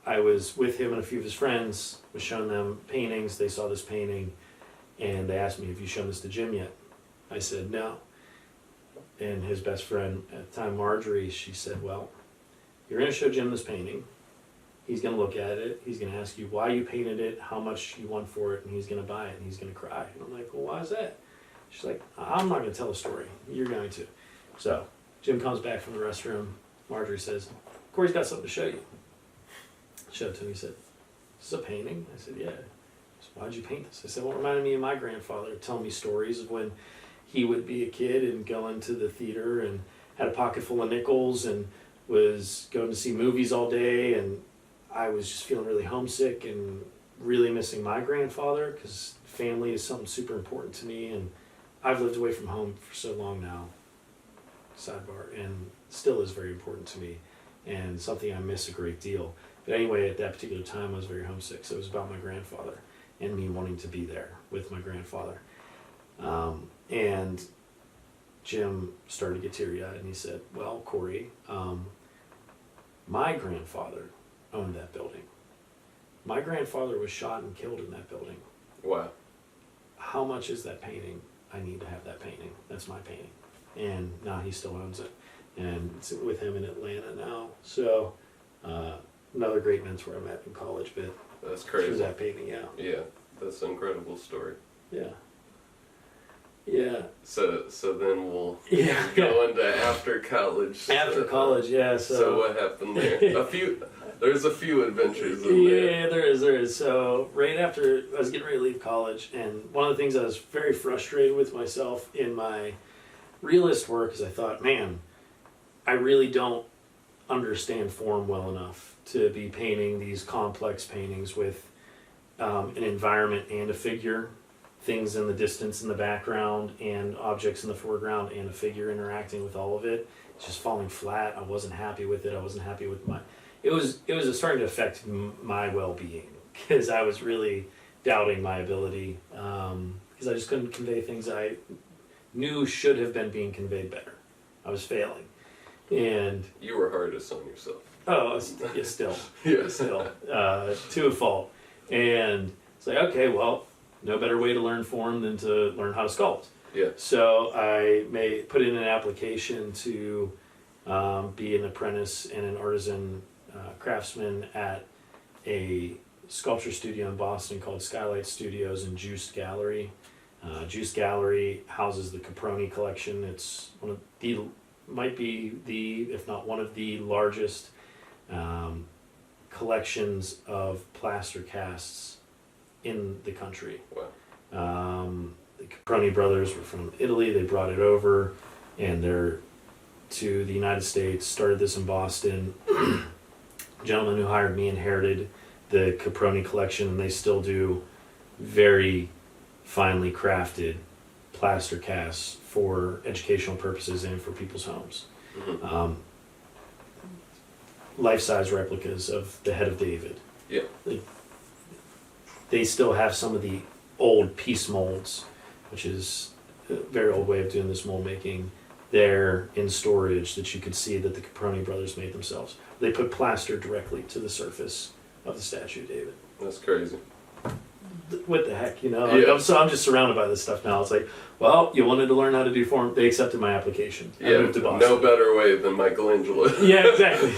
I was with him and a few of his friends, was showing them paintings. They saw this painting and they asked me, have you shown this to Jim yet? I said no. And his best friend at the time, Marjorie, she said, well, you're going to show Jim this painting. He's going to look at it. He's going to ask you why you painted it, how much you want for it, and he's going to buy it, and he's going to cry. And I'm like, well, why is that? She's like, I'm not going to tell a story. You're going to. So Jim comes back from the restroom. Marjorie says, Cory's got something to show you. Showed it to him. He said, this is a painting? I said, yeah. So why'd you paint this? I said, well, it reminded me of my grandfather telling me stories of when he would be a kid and go into the theater and had a pocket full of nickels and was going to see movies all day, and I was just feeling really homesick and really missing my grandfather because family is something super important to me, and I've lived away from home for so long now, sidebar, and still is very important to me and something I miss a great deal. But anyway, at that particular time I was very homesick, so it was about my grandfather and me wanting to be there with my grandfather. And Jim started to get teary-eyed and he said, well, Cory, my grandfather owned that building. My grandfather was shot and killed in that building. Wow. How much is that painting? I need to have that painting. That's my painting. And now he still owns it. And it's with him in Atlanta now. So, another great mentor I met in college, but that's crazy. through that painting, yeah. Yeah, that's an incredible story. Yeah. Yeah. So then we'll Yeah. go into after college. After college, yeah. So what happened there? There's a few adventures in there. Yeah, there is. So right after I was getting ready to leave college, and one of the things I was very frustrated with myself in my realist work is I thought, man, I really don't understand form well enough to be painting these complex paintings with an environment and a figure, things in the distance in the background and objects in the foreground and a figure interacting with all of it. It's just falling flat. I wasn't happy with it. I wasn't happy with it was starting to affect my well-being because I was really doubting my ability because I just couldn't convey things I knew should have been being conveyed better. I was failing. And you were hardest on yourself. Oh, yeah, still. Yeah. Still. To a fault. And it's like, okay, well, no better way to learn form than to learn how to sculpt. Yeah. So I put in an application to be an apprentice and an artisan craftsman at a sculpture studio in Boston called Skylight Studios and Juice Gallery. Juice Gallery houses the Caproni collection. It's might be if not one of the largest collections of plaster casts in the country. Wow. The Caproni brothers were from Italy. They brought it over, and they're to the United States. Started this in Boston, gentleman who hired me inherited the Caproni collection, and they still do very finely crafted plaster casts for educational purposes and for people's homes. Mm-hmm. Life-size replicas of the head of David. Yeah. They still have some of the old piece molds, which is a very old way of doing this mold making, there in storage that you could see that the Caproni brothers made themselves. They put plaster directly to the surface of the statue of David. That's crazy. What the heck, you know? Yeah. I'm just surrounded by this stuff now. It's like, well, you wanted to learn how to do form. They accepted my application. I Yeah, moved to Boston. no better way than Michelangelo. Yeah, exactly.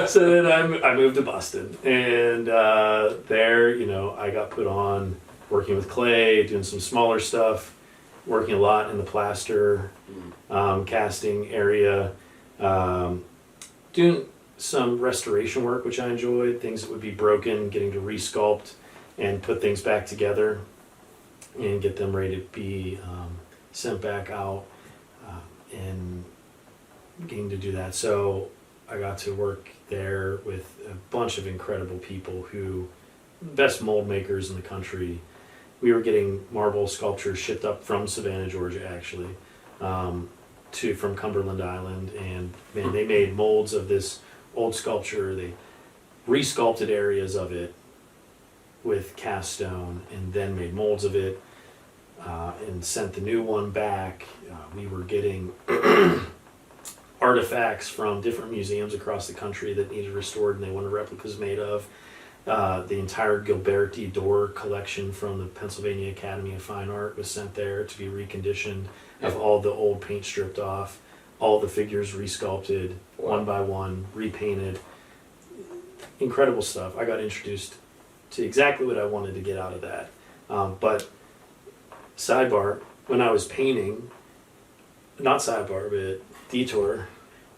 So then I moved to Boston, and there, you know, I got put on working with clay, doing some smaller stuff, working a lot in the plaster casting area, doing some restoration work, which I enjoyed, things that would be broken, getting to resculpt and put things back together and get them ready to be sent back out, and getting to do that. So I got to work there with a bunch of incredible people who, best mold makers in the country. We were getting marble sculptures shipped up from Savannah, Georgia, actually, from Cumberland Island, and man, they made molds of this old sculpture. They resculpted areas of it with cast stone, and then made molds of it, and sent the new one back. We were getting artifacts from different museums across the country that needed restored, and they wanted replicas made of. The entire Gilberti door collection from the Pennsylvania Academy of Fine Art was sent there to be reconditioned, of all the old paint stripped off, all the figures resculpted, one by one, repainted. Incredible stuff. I got introduced to exactly what I wanted to get out of that. But sidebar, when I was painting, not sidebar, but detour,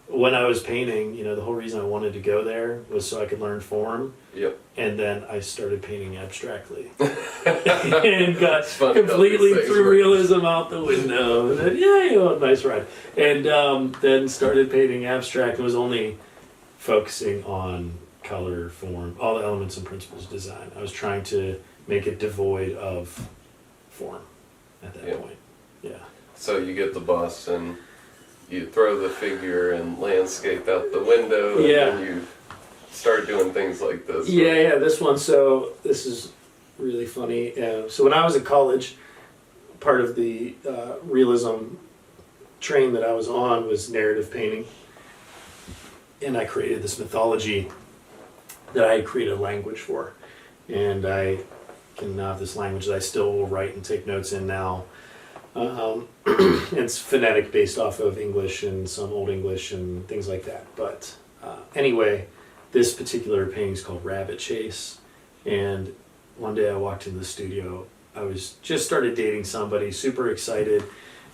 when I was painting, you know, the whole reason I wanted to go there was so I could learn form. Yep. And then I started painting abstractly. And got funny completely these threw things work. realism out the window. And then, yeah, you know, nice ride. And then started painting abstract and was only focusing on color, form, all the elements and principles of design. I was trying to make it devoid of form at that point. Yeah. So you get the bus and you throw the figure and landscape out the window, and then you start doing things like this. Yeah, this one. So this is really funny. So when I was in college, part of the realism train that I was on was narrative painting, and I created this mythology that I had created a language for, and I can have this language that I still will write and take notes in now. It's phonetic, based off of English and some Old English and things like that. But anyway, this particular painting is called Rabbit Chase. And one day I walked into the studio. I was just started dating somebody, super excited,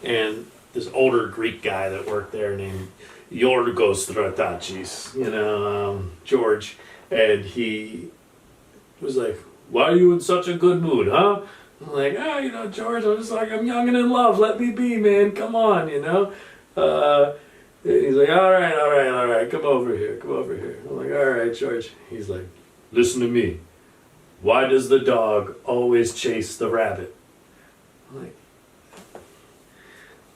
and this older Greek guy that worked there named Yorgos Stratachis, George, and he was like, "Why are you in such a good mood, huh?" I'm like, George, I'm just like, I'm young and in love. Let me be, man. Come on, He's like, all right. Come over here. I'm like, all right, George. He's like, listen to me. Why does the dog always chase the rabbit? I'm like,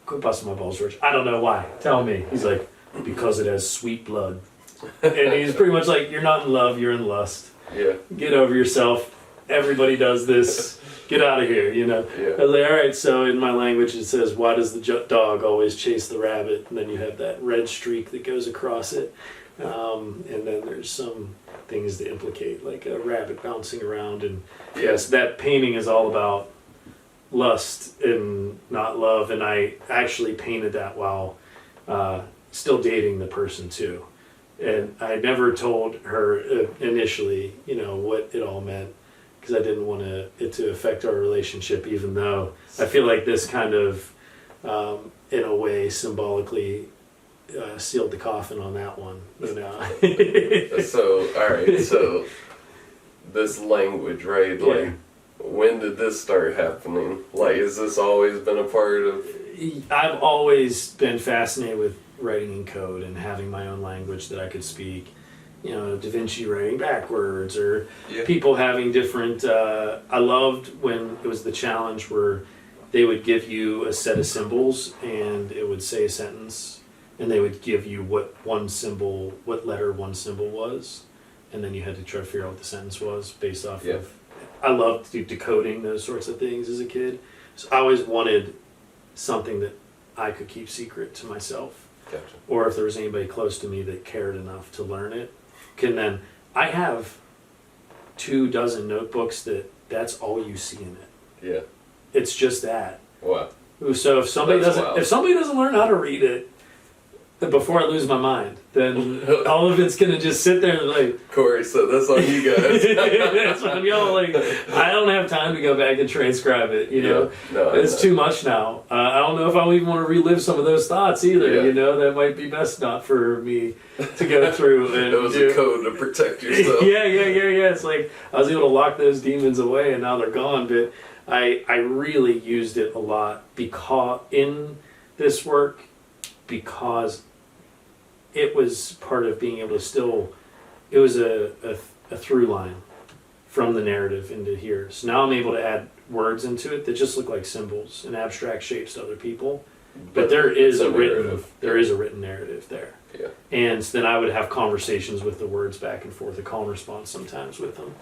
quit busting my balls, George. I don't know why. Tell me. He's like, because it has sweet blood. And he's pretty much like, you're not in love, you're in lust. Yeah. Get over yourself. Everybody does this. Get out of here, Yeah. I was like, all right, so in my language it says, why does the dog always chase the rabbit? And then you have that red streak that goes across it. And then there's some things to implicate, like a rabbit bouncing around. And yes, that painting is all about lust and not love. And I actually painted that while still dating the person too. And I never told her initially, what it all meant, because I didn't want it to affect our relationship, even though I feel like this kind of, in a way, symbolically sealed the coffin on that one. So, all right, so this language, right? Like, when did this start happening? Like, has this always been a part of? I've always been fascinated with writing in code and having my own language that I could speak. Da Vinci writing backwards, or Yeah. people having different. I loved when it was the challenge where they would give you a set of symbols and it would say a sentence, and they would give you what letter one symbol was, and then you had to try to figure out what the sentence was based off of. I loved decoding those sorts of things as a kid, so I always wanted something that I could keep secret to myself. Gotcha. Or if there was anybody close to me that cared enough to learn it. I have 24 notebooks that's all you see in it. Yeah. It's just that. Wow. So if somebody doesn't learn how to read it before I lose my mind, then all of it's gonna just sit there and like, Cory, so that's on you guys. that's on y'all. Like, I don't have time to go back and transcribe it. No, it's too much now. I don't know if I even want to relive some of those thoughts either. Yeah. That might be best not for me to go through. And it was a code to protect yourself. Yeah. It's like I was able to lock those demons away, and now they're gone. But I really used it a lot because in this work, because it was part of being able to it was a through line from the narrative into here. So now I'm able to add words into it that just look like symbols and abstract shapes to other people. But there is a written narrative there. Yeah. And so then I would have conversations with the words back and forth, a call and response sometimes with them,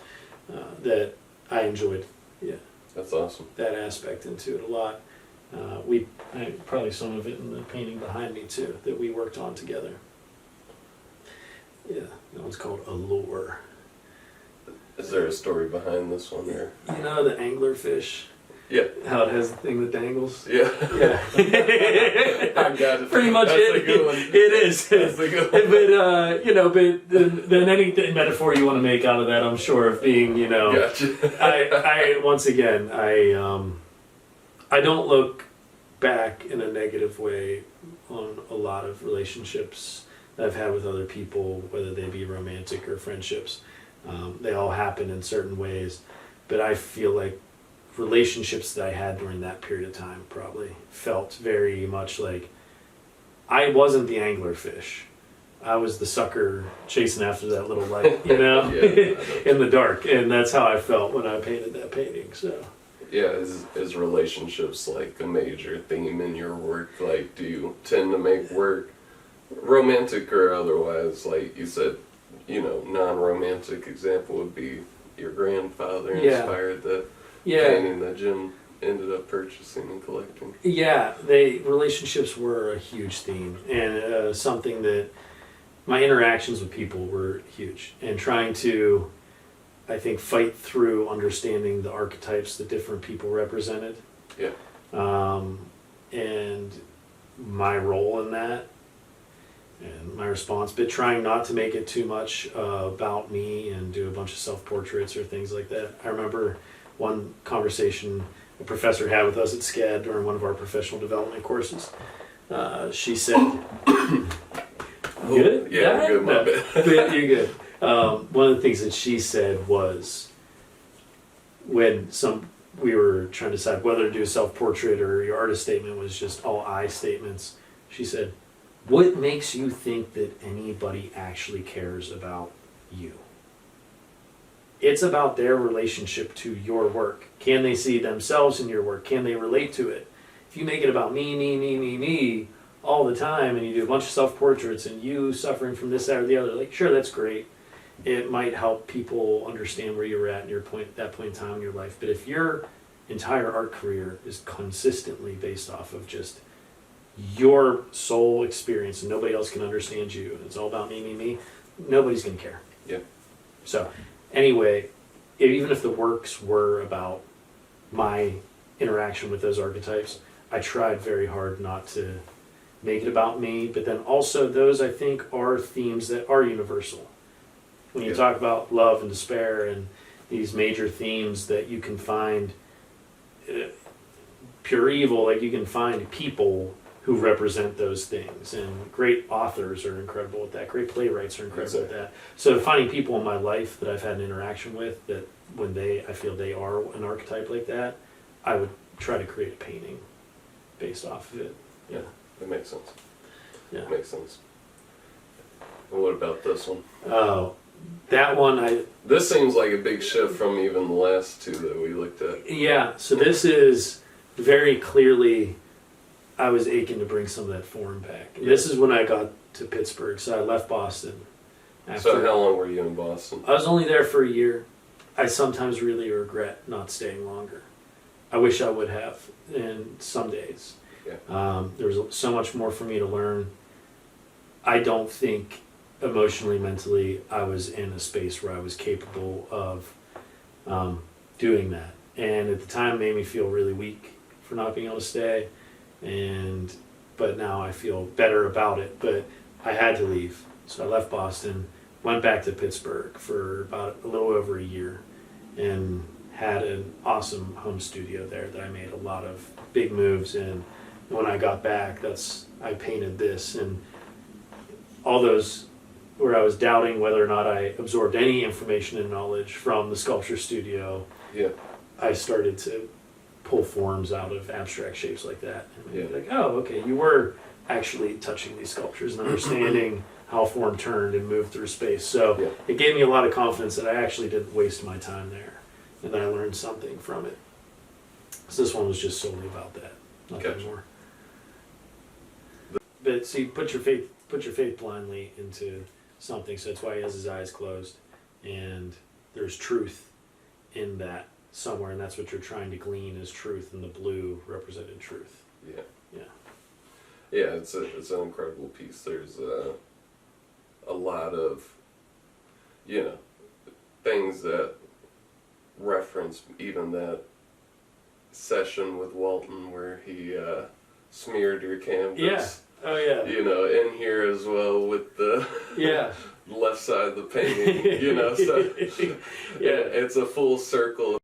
that I enjoyed. Yeah. That's awesome. That aspect into it a lot. Probably some of it in the painting behind me too that we worked on together. Yeah, that one's called Allure. Is there a story behind this one there? The anglerfish. Yeah. How it has the thing that dangles. Yeah. Yeah. I got it. Pretty much That's it. a good one. It is. That's a good one. But then any metaphor you want to make out of that, I'm sure of being, Gotcha. I once again, I don't look back in a negative way on a lot of relationships that I've had with other people, whether they be romantic or friendships. They all happen in certain ways, but I feel like relationships that I had during that period of time probably felt very much like I wasn't the anglerfish. I was the sucker chasing after that little light, in the dark, and that's how I felt when I painted that painting. So. Yeah, is relationships like a major theme in your work? Like, do you tend to make work, romantic or otherwise, like you said, non-romantic example would be your grandfather inspired the painting that Jim ended up purchasing and collecting? Yeah, relationships were a huge theme, and something that my interactions with people were huge, and trying to, I think, fight through understanding the archetypes that different people represented. Yeah. And my role in that and my response, but trying not to make it too much about me and do a bunch of self-portraits or things like that. I remember one conversation a professor had with us at SCAD during one of our professional development courses. She said, good? Yeah, I'm good, my bad. You're good. One of the things that she said was when we were trying to decide whether to do a self-portrait or your artist statement was just all I statements. She said, what makes you think that anybody actually cares about you? It's about their relationship to your work. Can they see themselves in your work? Can they relate to it? If you make it about me all the time and you do a bunch of self-portraits and you suffering from this, that, or the other, like, sure, that's great. It might help people understand where you're at in that point in time in your life. But if your entire art career is consistently based off of just your soul experience and nobody else can understand you, and it's all about me, nobody's going to care. Yeah. So anyway, even if the works were about my interaction with those archetypes, I tried very hard not to make it about me, but then also those, I think, are themes that are universal. When you talk about love and despair and these major themes that you can find, pure evil, like you can find people who represent those things, and great authors are incredible at that, great playwrights are incredible at that. So finding people in my life that I've had an interaction with that when I feel they are an archetype like that, I would try to create a painting based off of it. Yeah, that makes sense. Yeah. Makes sense. What about this one? Oh, that one This seems like a big shift from even the last two that we looked at. yeah. So this is very clearly, I was aching to bring some of that form back. Yeah. This is when I got to Pittsburgh. So I left Boston. So how long were you in Boston? I was only there for a year. I sometimes really regret not staying longer. I wish I would have in some days. Yeah. There was so much more for me to learn. I don't think emotionally, mentally, I was in a space where I was capable of doing that. And at the time, it made me feel really weak for not being able to stay. But now I feel better about it. But I had to leave, so I left Boston, went back to Pittsburgh for about a little over a year, and had an awesome home studio there that I made a lot of big moves in. And when I got back, I painted this, and all those where I was doubting whether or not I absorbed any information and knowledge from the sculpture studio. Yeah. I started to pull forms out of abstract shapes like that. And Yeah. like, oh, okay, you were actually touching these sculptures and understanding how form turned and moved through space. So Yeah. it gave me a lot of confidence that I actually didn't waste my time there, and that I learned something from it. So this one was just solely about that, nothing Gotcha. more. But see, put your faith blindly into something. So that's why he has his eyes closed, and there's truth in that somewhere, and that's what you're trying to glean is truth, and the blue represented truth. Yeah. Yeah. Yeah, it's an incredible piece. There's a lot of, things that reference even that session with Walton where he smeared your canvas. Yeah. Oh yeah. In here as well with the Yeah. left side of the painting, so yeah, it's a full circle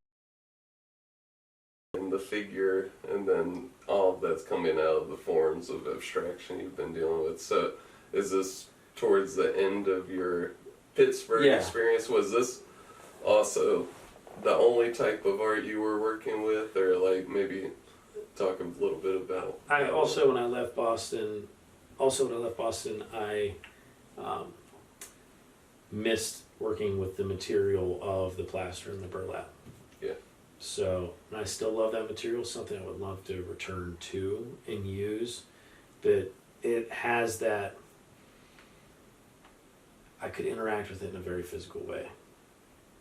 in the figure, and then all of that's coming out of the forms of abstraction you've been dealing with. So is this towards the end of your Pittsburgh experience? Was this also the only type of art you were working with, or like maybe talk a little bit about? When I left Boston, I missed working with the material of the plaster and the burlap. Yeah. So, and I still love that material, something I would love to return to and use, but it has that, I could interact with it in a very physical way.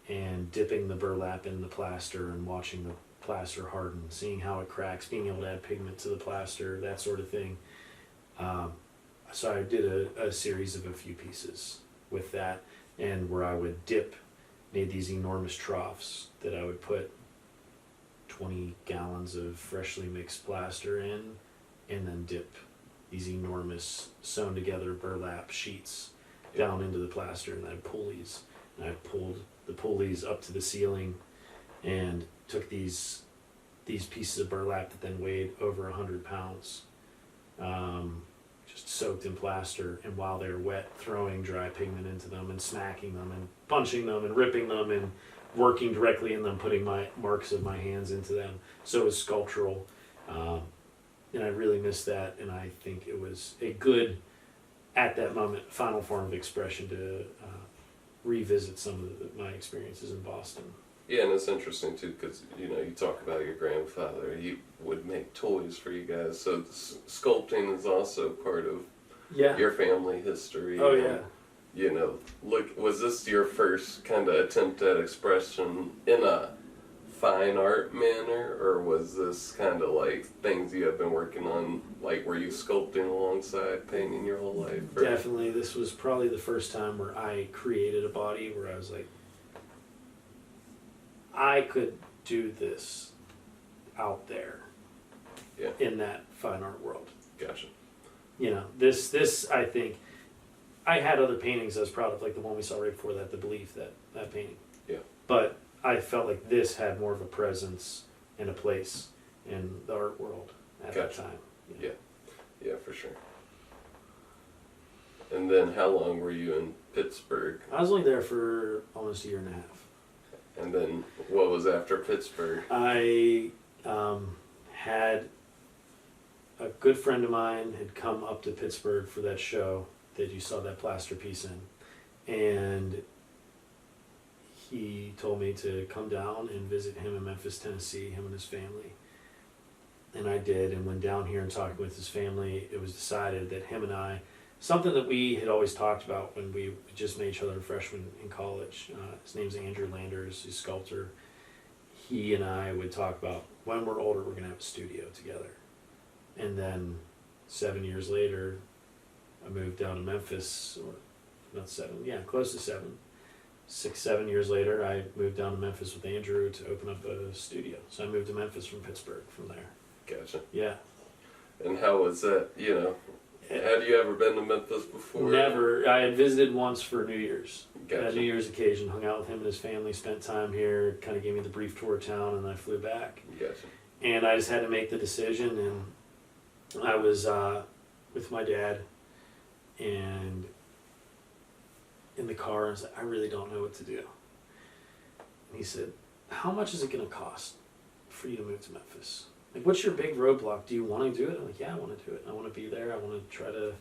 And dipping the burlap in the plaster and watching the plaster harden, seeing how it cracks, being able to add pigment to the plaster, that sort of thing. So I did a series of a few pieces with that, and where I would made these enormous troughs that I would put 20 gallons of freshly mixed plaster in, and then dip these enormous sewn together burlap sheets down into the plaster, and I'd pulleys, and I pulled the pulleys up to the ceiling and took these pieces of burlap that then weighed over 100 pounds, just soaked in plaster, and while they were wet, throwing dry pigment into them and smacking them and punching them and ripping them and working directly in them, putting my marks of my hands into them. So it was sculptural, and I really missed that, and I think it was a good, at that moment, final form of expression to revisit some of my experiences in Boston. Yeah, and it's interesting too because you talk about your grandfather. He would make toys for you guys, so sculpting is also part of your family history. Oh yeah. Was this your first kind of attempt at expression in a fine art manner, or was this kind of like things you have been working on, like were you sculpting alongside painting your whole life? Or? Definitely, this was probably the first time where I created a body where I was like, I could do this out there in that fine art world. Gotcha. This I think, I had other paintings I was proud of, like the one we saw right before that, the Belief, that painting. Yeah. But I felt like this had more of a presence and a place in the art world at that time. Yeah. Yeah, for sure. And then how long were you in Pittsburgh? I was only there for almost a year and a half. And then what was after Pittsburgh? I had a good friend of mine had come up to Pittsburgh for that show that you saw that plaster piece in. And he told me to come down and visit him in Memphis, Tennessee, him and his family. And I did, and went down here and talking with his family, it was decided that him and I, something that we had always talked about when we just made each other freshmen in college, his name's Andrew Landers, he's a sculptor. He and I would talk about when we're older, we're gonna have a studio together. And then 7 years later, I moved down to Memphis, or not 7, yeah, close to 7. 6, 7 years later, I moved down to Memphis with Andrew to open up a studio. So I moved to Memphis from Pittsburgh from there. Gotcha. Yeah. And how was that, you know? Had you ever been to Memphis before? Never. I had visited once for New Year's. Gotcha. At New Year's occasion, hung out with him and his family, spent time here, kind of gave me the brief tour of town, and then I flew back. Gotcha. And I just had to make the decision, and I was with my dad, and in the car, and I was like, I really don't know what to do. And he said, how much is it going to cost for you to move to Memphis? Like, what's your big roadblock? Do you want to do it? I'm like, yeah, I want to do it. I want to be there. I want to try to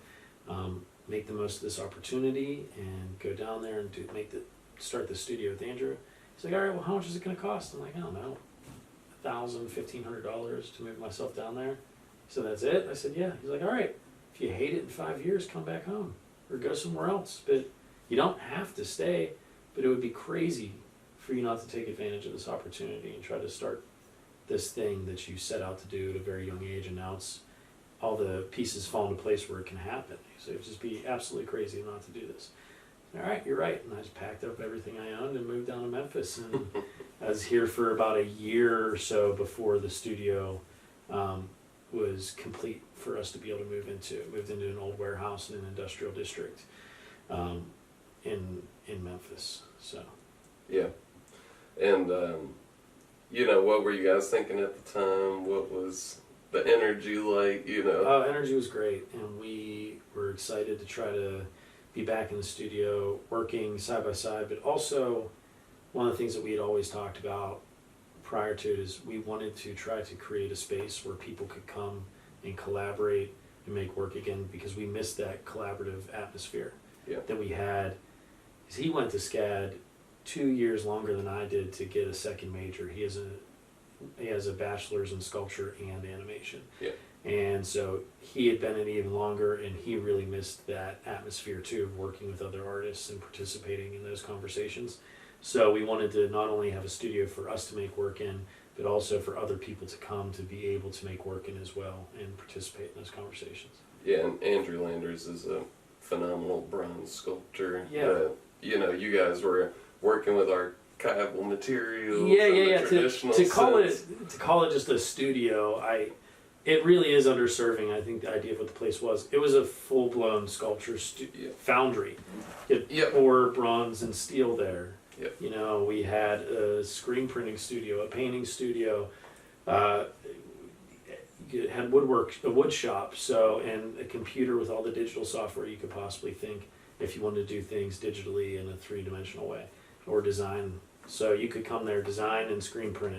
make the most of this opportunity and go down there and start the studio with Andrew. He's like, all right, well, how much is it going to cost? I'm like, I don't know, $1,000, $1,500 to move myself down there. So that's it? I said, yeah. He's like, all right, if you hate it in 5 years, come back home or go somewhere else. But you don't have to stay, but it would be crazy for you not to take advantage of this opportunity and try to start this thing that you set out to do at a very young age, and now it's all the pieces fall into place where it can happen. So it would just be absolutely crazy not to do this. All right, you're right. And I just packed up everything I owned and moved down to Memphis. And I was here for about a year or so before the studio was complete for us to be able to move into. Moved into an old warehouse in an industrial district in Memphis. So yeah, and you know, what were you guys thinking at the time? What was the energy like? You know, oh, energy was great, and we were excited to try to be back in the studio, working side by side. But also, one of the things that we had always talked about prior to it is we wanted to try to create a space where people could come and collaborate and make work again, because we missed that collaborative atmosphere that we had. He went to SCAD 2 years longer than I did to get a second major. He has a bachelor's in sculpture and animation. Yeah. And so he had been in even longer, and he really missed that atmosphere too, of working with other artists and participating in those conversations. So we wanted to not only have a studio for us to make work in, but also for other people to come to be able to make work in as well and participate in those conversations. Yeah, and Andrew Landers is a phenomenal bronze sculptor. Yeah. You know, you guys were working with archival materials. Yeah. Traditional to call it just a studio, it really is underserving. I think the idea of what the place was. It was a full blown sculpture foundry. You had pour bronze and steel there. Yep. You know, we had a screen printing studio, a painting studio. You had a wood shop, and a computer with all the digital software you could possibly think if you wanted to do things digitally in a 3-dimensional way, or design. So you could come there, design and screen print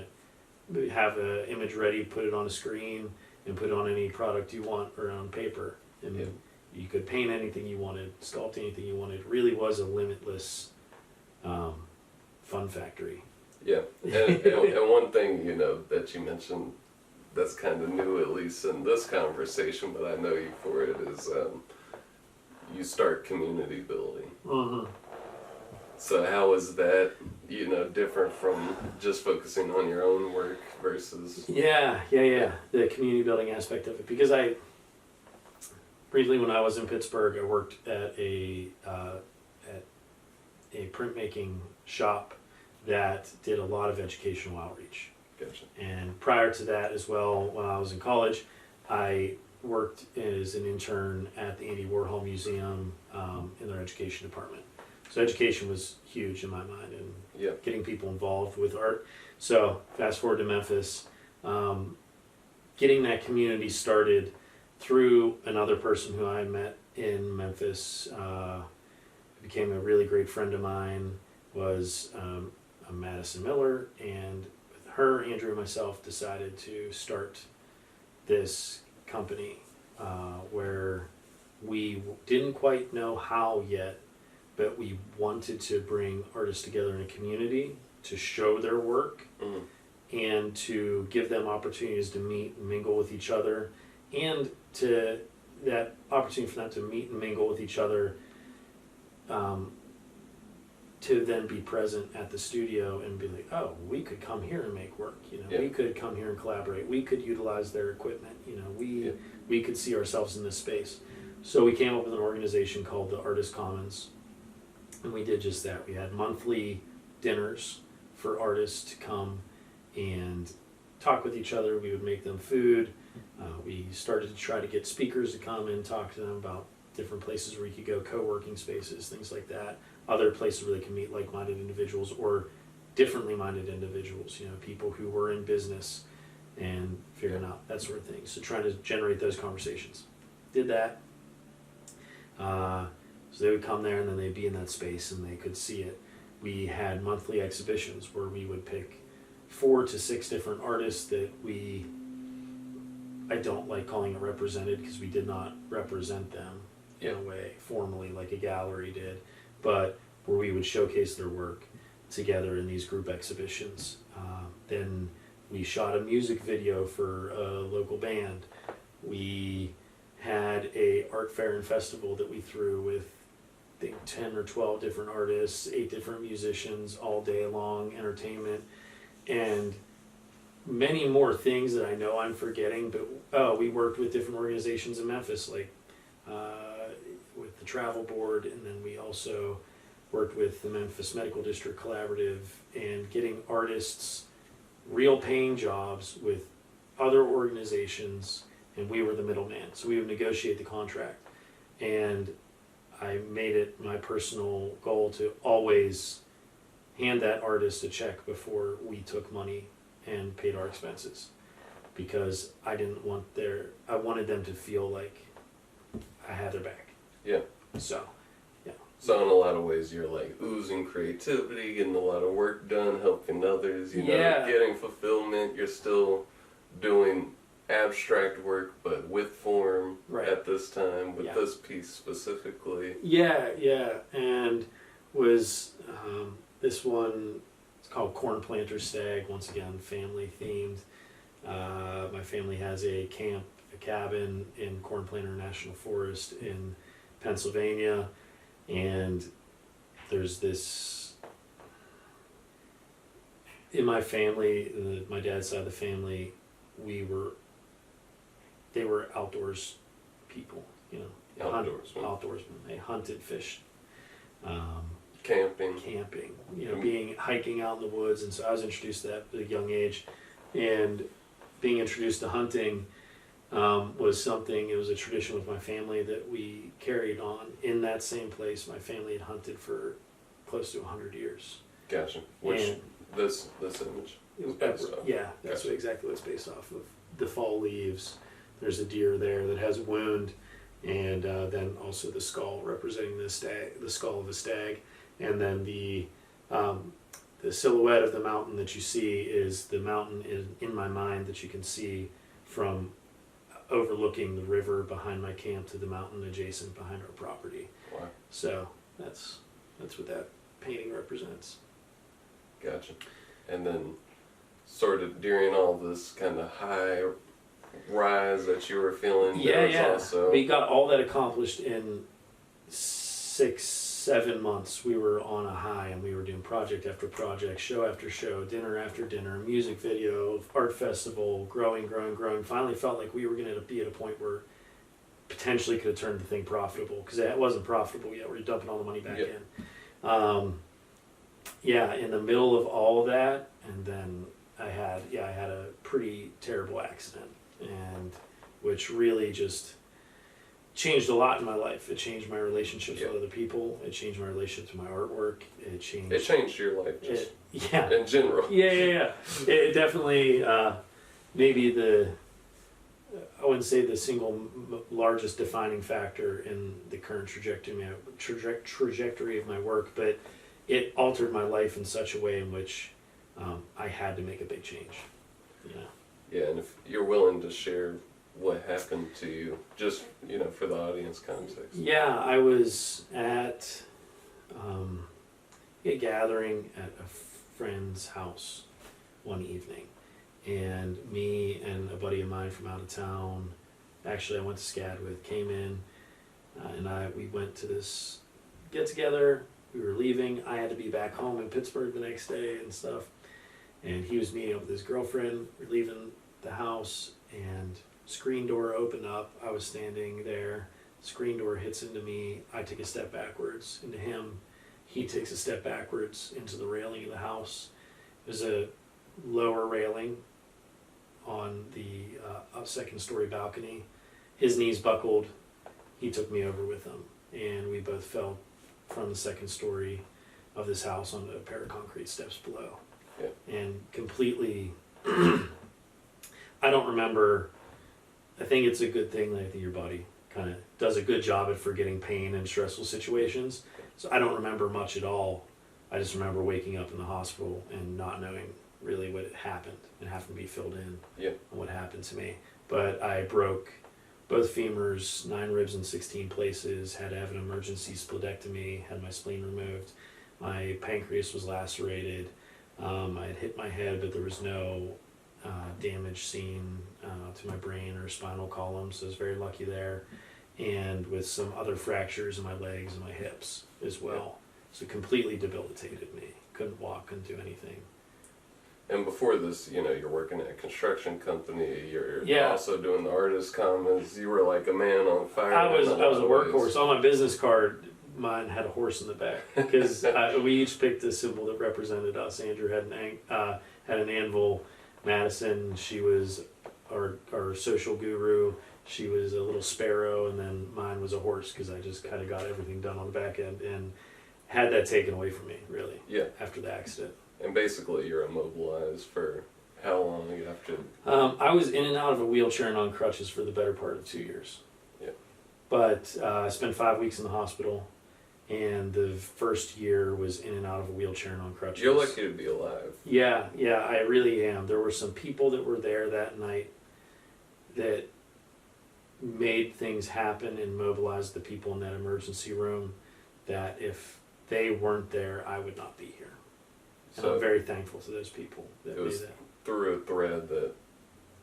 it, have an image ready, put it on a screen, and put it on any product you want or on paper. And you could paint anything you wanted, sculpt anything you wanted. It really was a limitless fun factory. Yeah, and one thing, you know, that you mentioned that's kind of new, at least in this conversation, but I know you for it, is you start community building. Mm-hmm. So how is that, you know, different from just focusing on your own work versus... Yeah, the community building aspect of it. Because briefly when I was in Pittsburgh, I worked at a printmaking shop that did a lot of educational outreach. Gotcha. And prior to that as well, when I was in college, I worked as an intern at the Andy Warhol Museum in their education department. So education was huge in my mind, and getting people involved with art. So fast forward to Memphis, getting that community started through another person who I met in Memphis, became a really great friend of mine, was Madison Miller, and with her, Andrew, and myself decided to start this company where we didn't quite know how yet, but we wanted to bring artists together in a community to show their work and to give them opportunities to meet and mingle with each other, and to that opportunity for them to meet and mingle with each other, to then be present at the studio and be like, oh, we could come here and make work, you know, we could come here and collaborate, we could utilize their equipment, you know, we could see ourselves in this space. So we came up with an organization called the Artist Commons, and we did just that. We had monthly dinners for artists to come and talk with each other. We would make them food. We started to try to get speakers to come and talk to them about different places where you could go, co-working spaces, things like that. Other places where they can meet like-minded individuals or differently minded individuals, you know, people who were in business and figuring out that sort of thing. So trying to generate those conversations. Did that. So they would come there and then they'd be in that space and they could see it. We had monthly exhibitions where we would pick 4 to 6 different artists that I don't like calling it represented, because we did not represent them in a way formally like a gallery did, but where we would showcase their work together in these group exhibitions. Then we shot a music video for a local band. We had a art fair and festival that we threw with, I think, 10 or 12 different artists, 8 different musicians, all day long, entertainment, and many more things that I know I'm forgetting. But we worked with different organizations in Memphis, like with the Travel Board, and then we also worked with the Memphis Medical District Collaborative, and getting artists real paying jobs with other organizations, and we were the middleman. So we would negotiate the contract, and I made it my personal goal to always hand that artist a check before we took money and paid our expenses, because I wanted them to feel like I had their back. Yeah. So in a lot of ways you're like oozing creativity, getting a lot of work done, helping others, you know, getting fulfillment. You're still doing abstract work, but with form at this time, with this piece specifically. And was this one, it's called Corn Planter Stag, once again family themed. My family has a cabin in Corn Planter National Forest in Pennsylvania, and there's this, in my family, my dad's side of the family, they were outdoors people, you know, outdoorsmen. They hunted, fished, camping, you know, hiking out in the woods. And so I was introduced to that at a young age, and being introduced to hunting was something, it was a tradition with my family that we carried on. In that same place, my family had hunted for close to 100 years. Gotcha. Which, this image is based off. Yeah, that's exactly what it's based off of. The fall leaves, there's a deer there that has a wound, and then also the skull representing the skull of a stag. And then the silhouette of the mountain that you see is the mountain in my mind that you can see from overlooking the river behind my camp to the mountain adjacent behind our property. Wow. So that's what that painting represents. Gotcha. And then sort of during all this kind of high rise that you were feeling, also... We got all that accomplished in 6-7 months. We were on a high, and we were doing project after project, show after show, dinner after dinner, music video, art festival, growing. Finally felt like we were going to be at a point where potentially could have turned the thing profitable, because it wasn't profitable yet. We were dumping all the money back in. In the middle of all of that, and then I had a pretty terrible accident, and which really just changed a lot in my life. It changed my relationships with other people. It changed my relationship to my artwork. It changed your life, just in general. It definitely maybe I wouldn't say the single largest defining factor in the current trajectory of my work, but it altered my life in such a way in which I had to make a big change. Yeah, and if you're willing to share what happened to you, just, for the audience context. Yeah, I was at a gathering at a friend's house one evening, and me and a buddy of mine from out of town, actually I went to SCAD with, came in, and we went to this get together. We were leaving. I had to be back home in Pittsburgh the next day and stuff, and he was meeting up with his girlfriend. We're leaving the house, and screen door opened up. I was standing there. Screen door hits into me. I take a step backwards into him. He takes a step backwards into the railing of the house. There's a lower railing on the second story balcony. His knees buckled. He took me over with him, and we both fell from the second story of this house onto a pair of concrete steps below. Yeah. And completely, I don't remember. I think it's a good thing that your body kind of does a good job at forgetting pain in stressful situations. So I don't remember much at all. I just remember waking up in the hospital and not knowing really what had happened and having to be filled in on what happened to me. But I broke both femurs, 9 ribs in 16 places, had to have an emergency splenectomy, had my spleen removed. My pancreas was lacerated. I had hit my head, but there was no damage seen to my brain or spinal column, so I was very lucky there. And with some other fractures in my legs and my hips as well. So completely debilitated me. Couldn't walk, couldn't do anything. And before this, you're working at a construction company, you're Yeah. also doing the artist commons, you were like a man on fire. I was a ways. workhorse. On my business card, mine had a horse in the back because we each picked a symbol that represented us. Andrew had an anvil. Madison, she was our social guru. She was a little sparrow, and then mine was a horse because I just kind of got everything done on the back end and had that taken away from me, really. Yeah. After the accident. And basically, you're immobilized for how long after? I was in and out of a wheelchair and on crutches for the better part of 2 years. Yeah. But I spent 5 weeks in the hospital, and the first year was in and out of a wheelchair and on crutches. You're lucky to be alive. Yeah, I really am. There were some people that were there that night that made things happen and mobilized the people in that emergency room that if they weren't there, I would not be here. And So I'm very thankful to those people that it was made that. through a thread that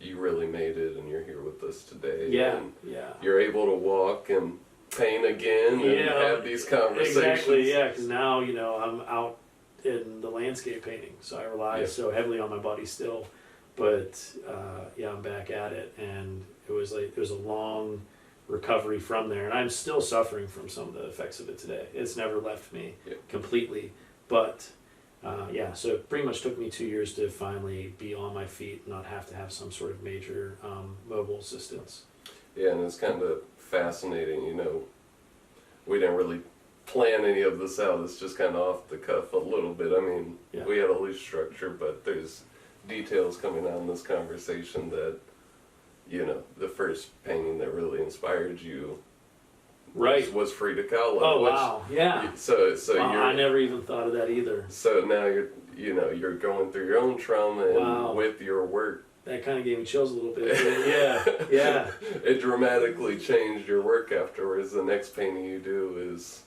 you really made it, and you're here with us today. Yeah, and yeah. You're able to walk and paint again and have these conversations. Exactly, yeah, because now, I'm out in the landscape painting, so I rely so heavily on my body still. But, I'm back at it, and it was a long recovery from there, and I'm still suffering from some of the effects of it today. It's never left me completely, but so it pretty much took me 2 years to finally be on my feet and not have to have some sort of major mobile assistance. Yeah, and it's kind of fascinating, we didn't really plan any of this out. It's just kind of off the cuff a little bit. I mean, we had a loose structure, but there's details coming out in this conversation that, the first painting that really inspired you was Frida Kahlo. Oh, wow, yeah. So I never even thought of that either. So now you're going through your own trauma and with your work. That kind of gave me chills a little bit. Yeah. It dramatically changed your work afterwards. The next painting you do is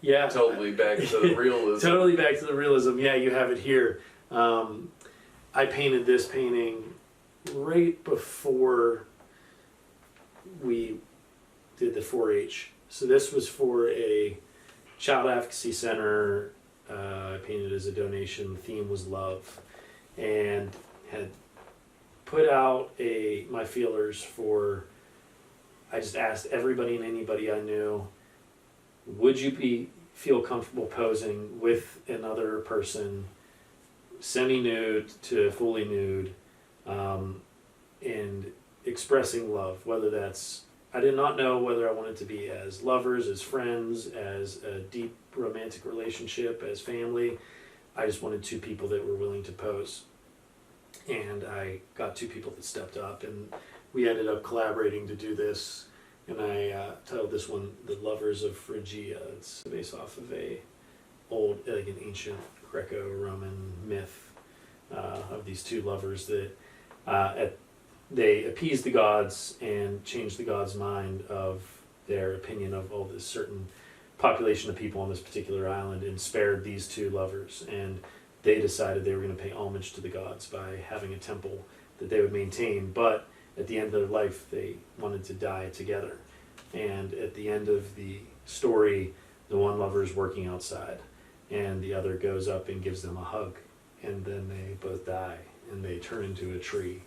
totally back to the realism. Totally back to the realism. Yeah, you have it here. I painted this painting right before we did the 4-H. So this was for a child advocacy center. I painted as a donation. The theme was love, and had put out my feelers for. I just asked everybody and anybody I knew, would you feel comfortable posing with another person, semi-nude to fully nude, and expressing love, whether that's. I did not know whether I wanted to be as lovers, as friends, as a deep romantic relationship, as family. I just wanted 2 people that were willing to pose. And I got 2 people that stepped up, and we ended up collaborating to do this. And I titled this one "The Lovers of Phrygia." It's based off of an ancient Greco-Roman myth of these 2 lovers that they appeased the gods and changed the gods' mind of their opinion of this certain population of people on this particular island and spared these two lovers. And they decided they were going to pay homage to the gods by having a temple that they would maintain. But at the end of their life, they wanted to die together. And at the end of the story, the one lover is working outside, and the other goes up and gives them a hug. And then they both die, and they turn into a tree,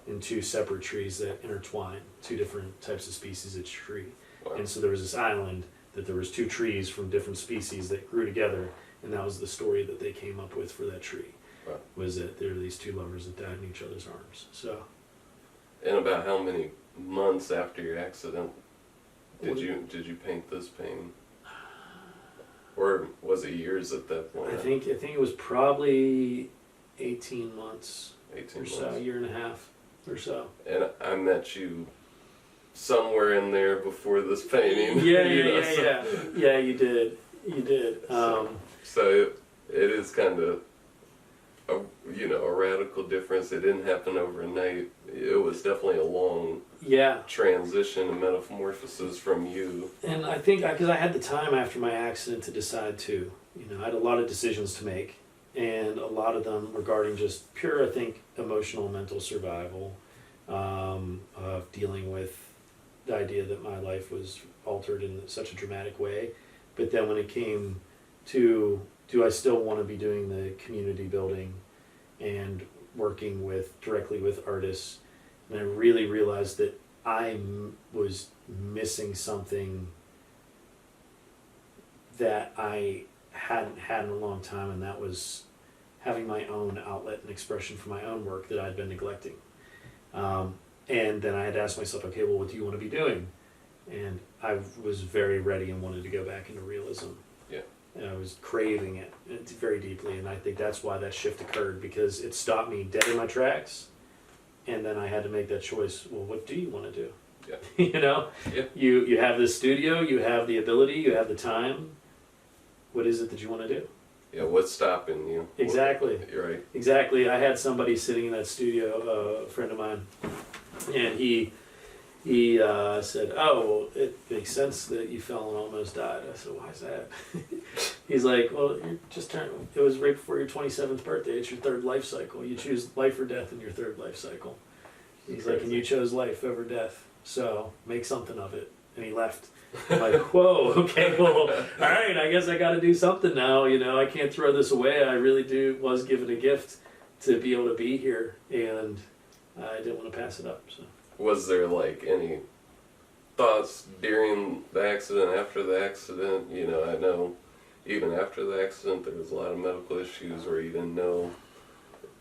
in two separate trees that intertwine, two different types of species of tree. Wow. And so there was this island that there was two trees from different species that grew together, and that was the story that they came up with for that tree. Wow. Was that there were these two lovers that died in each other's arms. So. And about how many months after your accident did you paint this painting? Or was it years at that point? I think it was probably 18 months 18 or so, months. a year and a half or so. And I met you somewhere in there before this painting. Yeah, you know, yeah, you did. So it is kind of a radical difference. It didn't happen overnight. It was definitely a long transition and metamorphosis from you. And I think because I had the time after my accident to decide to, I had a lot of decisions to make, and a lot of them regarding just pure, I think, emotional, mental survival, of dealing with the idea that my life was altered in such a dramatic way. But then when it came to, do I still want to be doing the community building and working directly with artists? And I really realized that I was missing something that I hadn't had in a long time, and that was having my own outlet and expression for my own work that I'd been neglecting. And then I had to ask myself, okay, well, what do you want to be doing? And I was very ready and wanted to go back into realism. Yeah. And I was craving it very deeply, and I think that's why that shift occurred, because it stopped me dead in my tracks, and then I had to make that choice. Well, what do you want to do? Yeah. Yeah. You have this studio, you have the ability, you have the time. What is it that you want to do? Yeah, what's stopping you? Exactly. You're right. Exactly. I had somebody sitting in that studio, a friend of mine, and he said, "Oh, well, it makes sense that you fell and almost died." I said, "Why is that?" He's like, "Well, you just turned. It was right before your 27th birthday. It's your third life cycle. You choose life or death in your third life cycle." He's like, "And you chose life over death, so make something of it." And he left. I'm like, "Whoa, okay, well, all right. I guess I got to do something now. I can't throw this away. I really was given a gift to be able to be here, and I didn't want to pass it up." So. Was there any thoughts during the accident, after the accident? I know even after the accident there was a lot of medical issues where you didn't know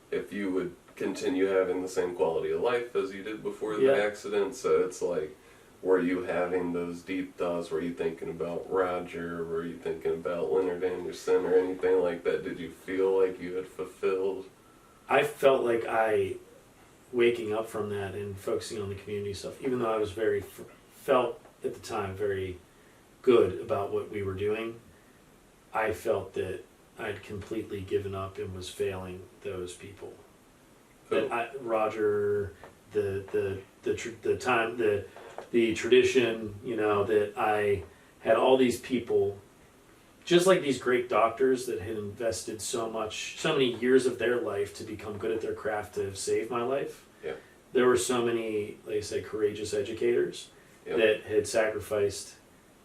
if you would continue having the same quality of life as you did before the accident. So it's like, were you having those deep thoughts? Were you thinking about Roger? Were you thinking about Leonard Anderson or anything like that? Did you feel like you had fulfilled? I felt like waking up from that and focusing on the community stuff, even though I was felt at the time very good about what we were doing, I felt that I'd completely given up and was failing those people. Cool. Roger, the tradition, that I had all these people, just like these great doctors that had invested so many years of their life to become good at their craft to save my life. Yeah. There were so many, like I said, courageous educators that had sacrificed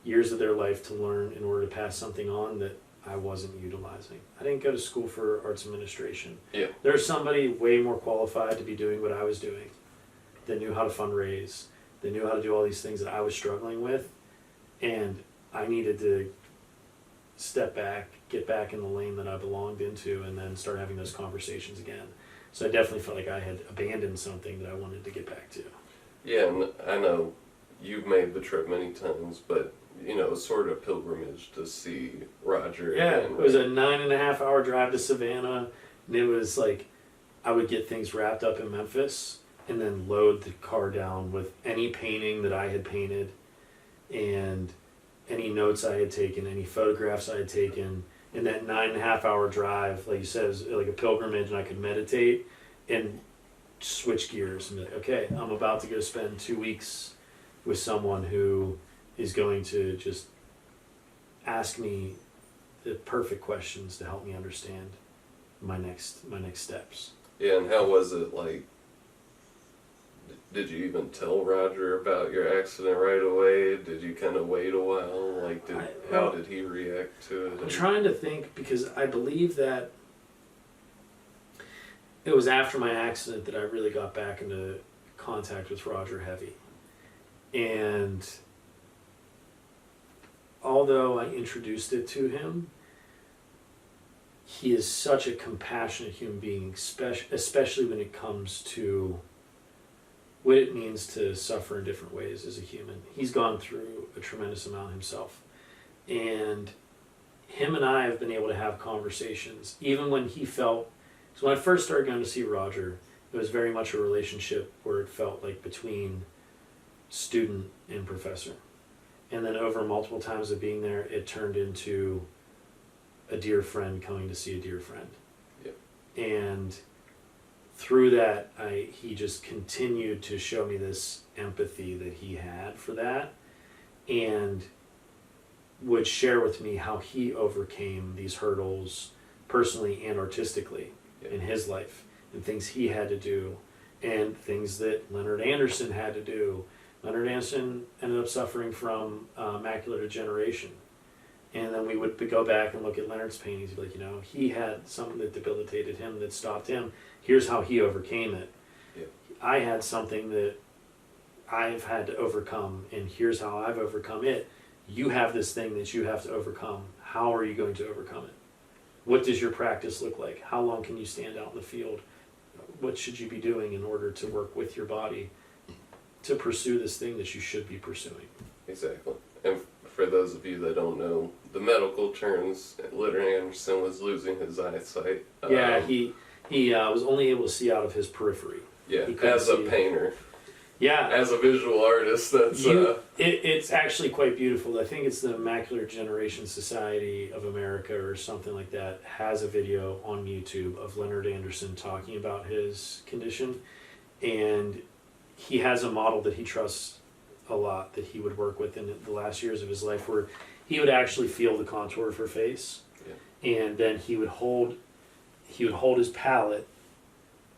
years of their life to learn in order to pass something on that I wasn't utilizing. I didn't go to school for arts administration. Yeah. There's somebody way more qualified to be doing what I was doing, that knew how to fundraise, that knew how to do all these things that I was struggling with, and I needed to step back, get back in the lane that I belonged into, and then start having those conversations again. So I definitely felt like I had abandoned something that I wanted to get back to. Yeah, and I know you've made the trip many times, but it's sort of pilgrimage to see Roger. Yeah, again, it was a 9.5 hour drive to Savannah, and it was like I would get things wrapped up in Memphis and then load the car down with any painting that I had painted and any notes I had taken, any photographs I had taken. And that 9.5 hour drive, like you said, was like a pilgrimage, and I could meditate. And switch gears and be like, okay, I'm about to go spend 2 weeks with someone who is going to just ask me the perfect questions to help me understand my next steps. Yeah, and how was it like? Did you even tell Roger about your accident right away? Did you kind of wait a while? Like, how did he react to it? I'm trying to think, because I believe that it was after my accident that I really got back into contact with Roger heavy. And although I introduced it to him, he is such a compassionate human being, especially when it comes to what it means to suffer in different ways as a human. He's gone through a tremendous amount himself. And him and I have been able to have conversations, even when he felt... So when I first started going to see Roger, it was very much a relationship where it felt like between student and professor. And then over multiple times of being there, it turned into a dear friend coming to see a dear friend. Yep. And through that, he just continued to show me this empathy that he had for that, and would share with me how he overcame these hurdles personally and artistically in his life, and things he had to do, and things that Leonard Anderson had to do. Leonard Anderson ended up suffering from macular degeneration. And then we would go back and look at Leonard's paintings, like, you know, he had something that debilitated him, that stopped him. Here's how he overcame it. Yeah. I had something that I've had to overcome, and here's how I've overcome it. You have this thing that you have to overcome. How are you going to overcome it? What does your practice look like? How long can you stand out in the field? What should you be doing in order to work with your body to pursue this thing that you should be pursuing? Exactly. And for those of you that don't know the medical terms, Leonard Anderson was losing his eyesight. Yeah, he was only able to see out of his periphery. Yeah, as a painter. Yeah. As a visual artist, that's... It's actually quite beautiful. I think it's the Macular Degeneration Society of America or something like that has a video on YouTube of Leonard Anderson talking about his condition. And he has a model that he trusts a lot that he would work with in the last years of his life, where he would actually feel the contour of her face. Yeah. And then he would hold his palette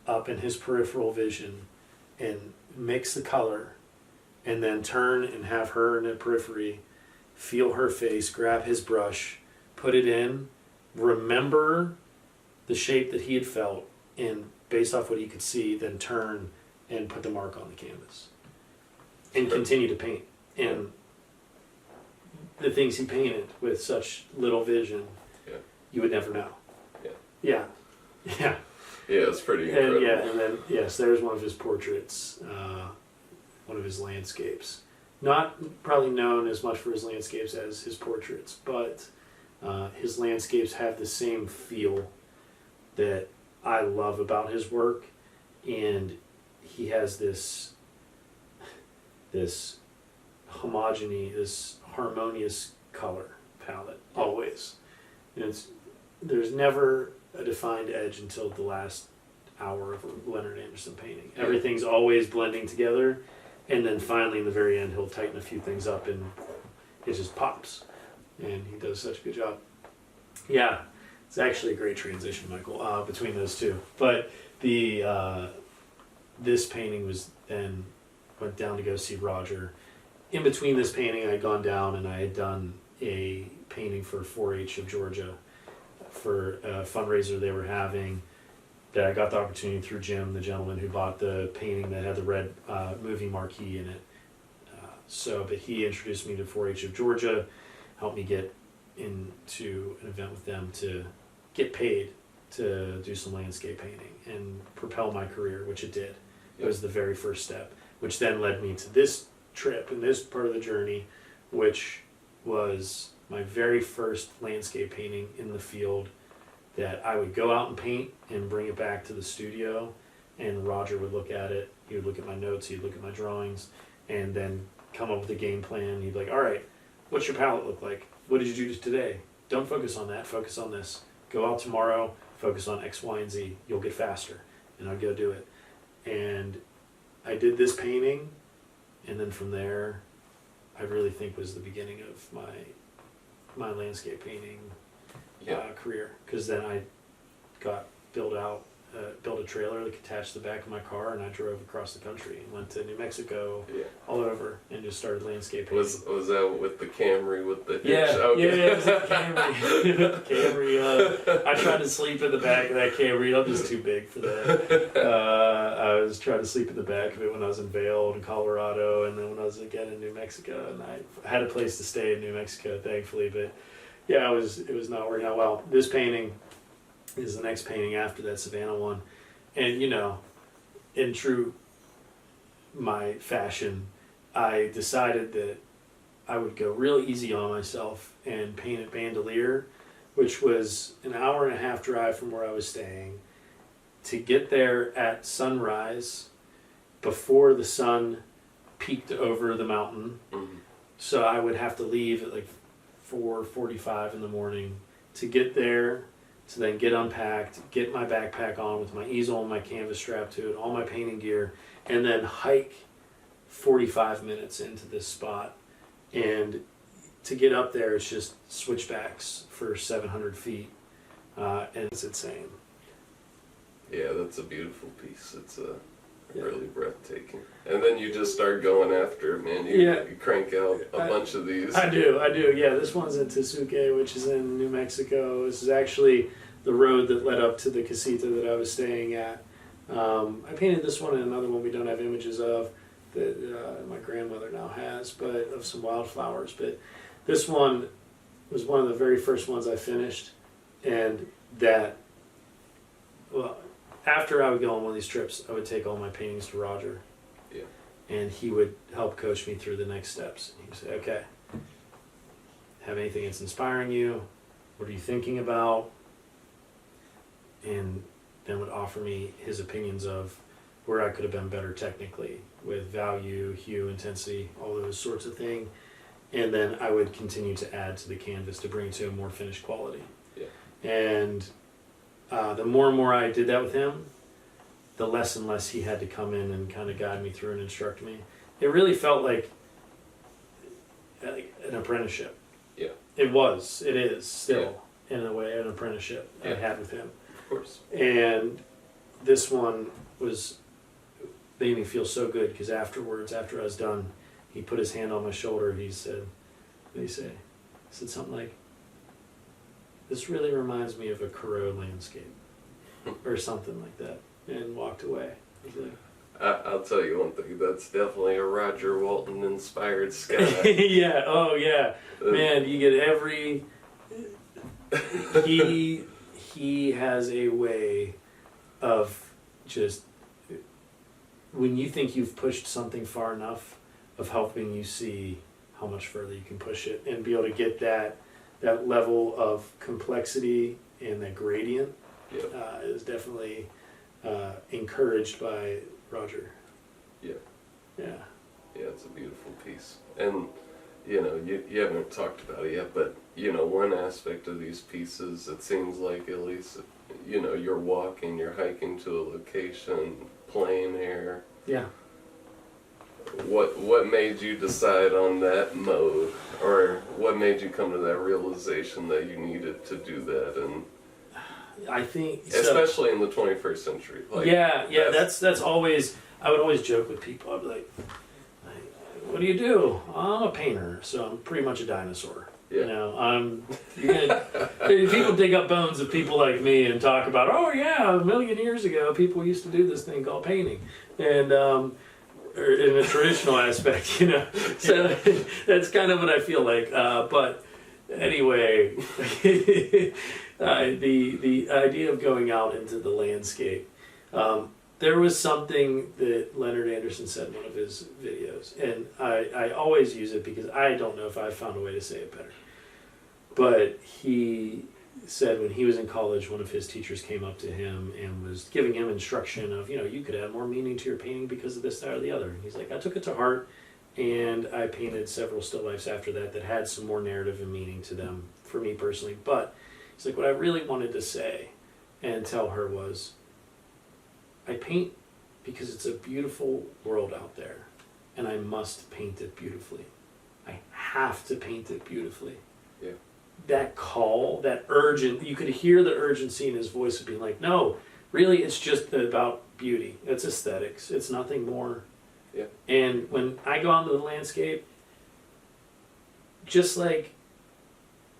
up in his peripheral vision and mix the color, and then turn and have her in the periphery, feel her face, grab his brush, put it in, remember the shape that he had felt, and based off what he could see, then turn and put the mark on the canvas. And continue to paint. And the things he painted with such little vision, you would never know. Yeah. Yeah, it's pretty incredible. And then, yes, there's one of his portraits, one of his landscapes. Not probably known as much for his landscapes as his portraits, but his landscapes have the same feel that I love about his work, and he has this homogeny, this harmonious color palette, always. And there's never a defined edge until the last hour of a Leonard Anderson painting. Everything's always blending together, and then finally in the very end he'll tighten a few things up and it just pops. And he does such a good job. Yeah, it's actually a great transition, Michael, between those two. But this painting was then went down to go see Roger. In between this painting, I had gone down and I had done a painting for 4-H of Georgia for a fundraiser they were having, that I got the opportunity through Jim, the gentleman who bought the painting that had the red movie marquee in it. But he introduced me to 4-H of Georgia, helped me get into an event with them to get paid to do some landscape painting and propel my career, which it did. It was the very first step, which then led me to this trip and this part of the journey, which was my very first landscape painting in the field, that I would go out and paint and bring it back to the studio, and Roger would look at it, he would look at my notes, he'd look at my drawings, and then come up with a game plan. He'd be like, all right, what's your palette look like? What did you do today? Don't focus on that, focus on this. Go out tomorrow, focus on X, Y, and Z, you'll get faster. And I'd go do it. And I did this painting, and then from there, I really think was the beginning of my landscape painting career. Because then I built a trailer that could attach the back of my car, and I drove across the country and went to New Mexico, all over, and just started landscape painting. Was that with the Camry with the hitch? Yeah, Okay. yeah, it was a Camry. Camry. I tried to sleep in the back of that Camry. I'm just too big for that. I was trying to sleep in the back of it when I was in Vail in Colorado, and then when I was again in New Mexico, and I had a place to stay in New Mexico, thankfully. But yeah, it was not working out well. This painting is the next painting after that Savannah one, and in true my fashion, I decided that I would go real easy on myself and paint at Bandelier, which was an hour and a half drive from where I was staying, to get there at sunrise before the sun peaked over the mountain. Mm-hmm. So I would have to leave at like 4:45 in the morning to get there, to then get unpacked, get my backpack on with my easel and my canvas strapped to it, all my painting gear, and then hike 45 minutes into this spot. And to get up there, it's just switchbacks for 700 feet, and it's insane. Yeah, that's a beautiful piece. It's really breathtaking. And then you just start going after it, man. You crank out a bunch of these. I do. Yeah, this one's in Tesuque, which is in New Mexico. This is actually the road that led up to the casita that I was staying at. I painted this one and another one we don't have images of that my grandmother now has, but of some wildflowers. But this one was one of the very first ones I finished, and after I would go on one of these trips, I would take all my paintings to Roger. Yeah. And he would help coach me through the next steps. He would say, okay, have anything that's inspiring you? What are you thinking about? And then would offer me his opinions of where I could have been better technically with value, hue, intensity, all those sorts of things. And then I would continue to add to the canvas to bring it to a more finished quality. Yeah. And the more and more I did that with him, the less and less he had to come in and kind of guide me through and instruct me. It really felt like an apprenticeship. Yeah. It is still, in a way, an apprenticeship I had with him. Of course. And this one made me feel so good because afterwards, after I was done, he put his hand on my shoulder. He said, what did he say? He said something like, "This really reminds me of a Corot landscape," or something like that, and walked away. I'll tell you one thing, that's definitely a Roger Walton inspired sky. Yeah, oh yeah. Man, you get every... He has a way of just... When you think you've pushed something far enough, of helping you see how much further you can push it, and be able to get that level of complexity and that gradient is definitely encouraged by Roger. Yeah. It's a beautiful piece. And you haven't talked about it yet, but one aspect of these pieces, it seems like, at least, you're walking, you're hiking to a location, plein air. Yeah. What made you decide on that mode, or what made you come to that realization that you needed to do that? And I think, especially in the 21st century. That's always. I would always joke with people. I'd be like, "What do you do?" "I'm a painter, so I'm pretty much a dinosaur." Yeah. People dig up bones of people like me and talk about, "Oh yeah, a million years ago, people used to do this thing called painting," and or in a traditional aspect, So that's kind of what I feel like. But anyway, the idea of going out into the landscape. There was something that Leonard Anderson said in one of his videos, and I always use it because I don't know if I found a way to say it better. But he said when he was in college, one of his teachers came up to him and was giving him instruction of, you could add more meaning to your painting because of this, that, or the other. And he's like, I took it to heart, and I painted several still lifes after that had some more narrative and meaning to them for me personally. But he's like, what I really wanted to say and tell her was, I paint because it's a beautiful world out there, and I must paint it beautifully. I have to paint it beautifully. Yeah. That call, that urgent, you could hear the urgency in his voice of being like, no, really, it's just about beauty. It's aesthetics. It's nothing more. Yeah. And when I go out into the landscape, just like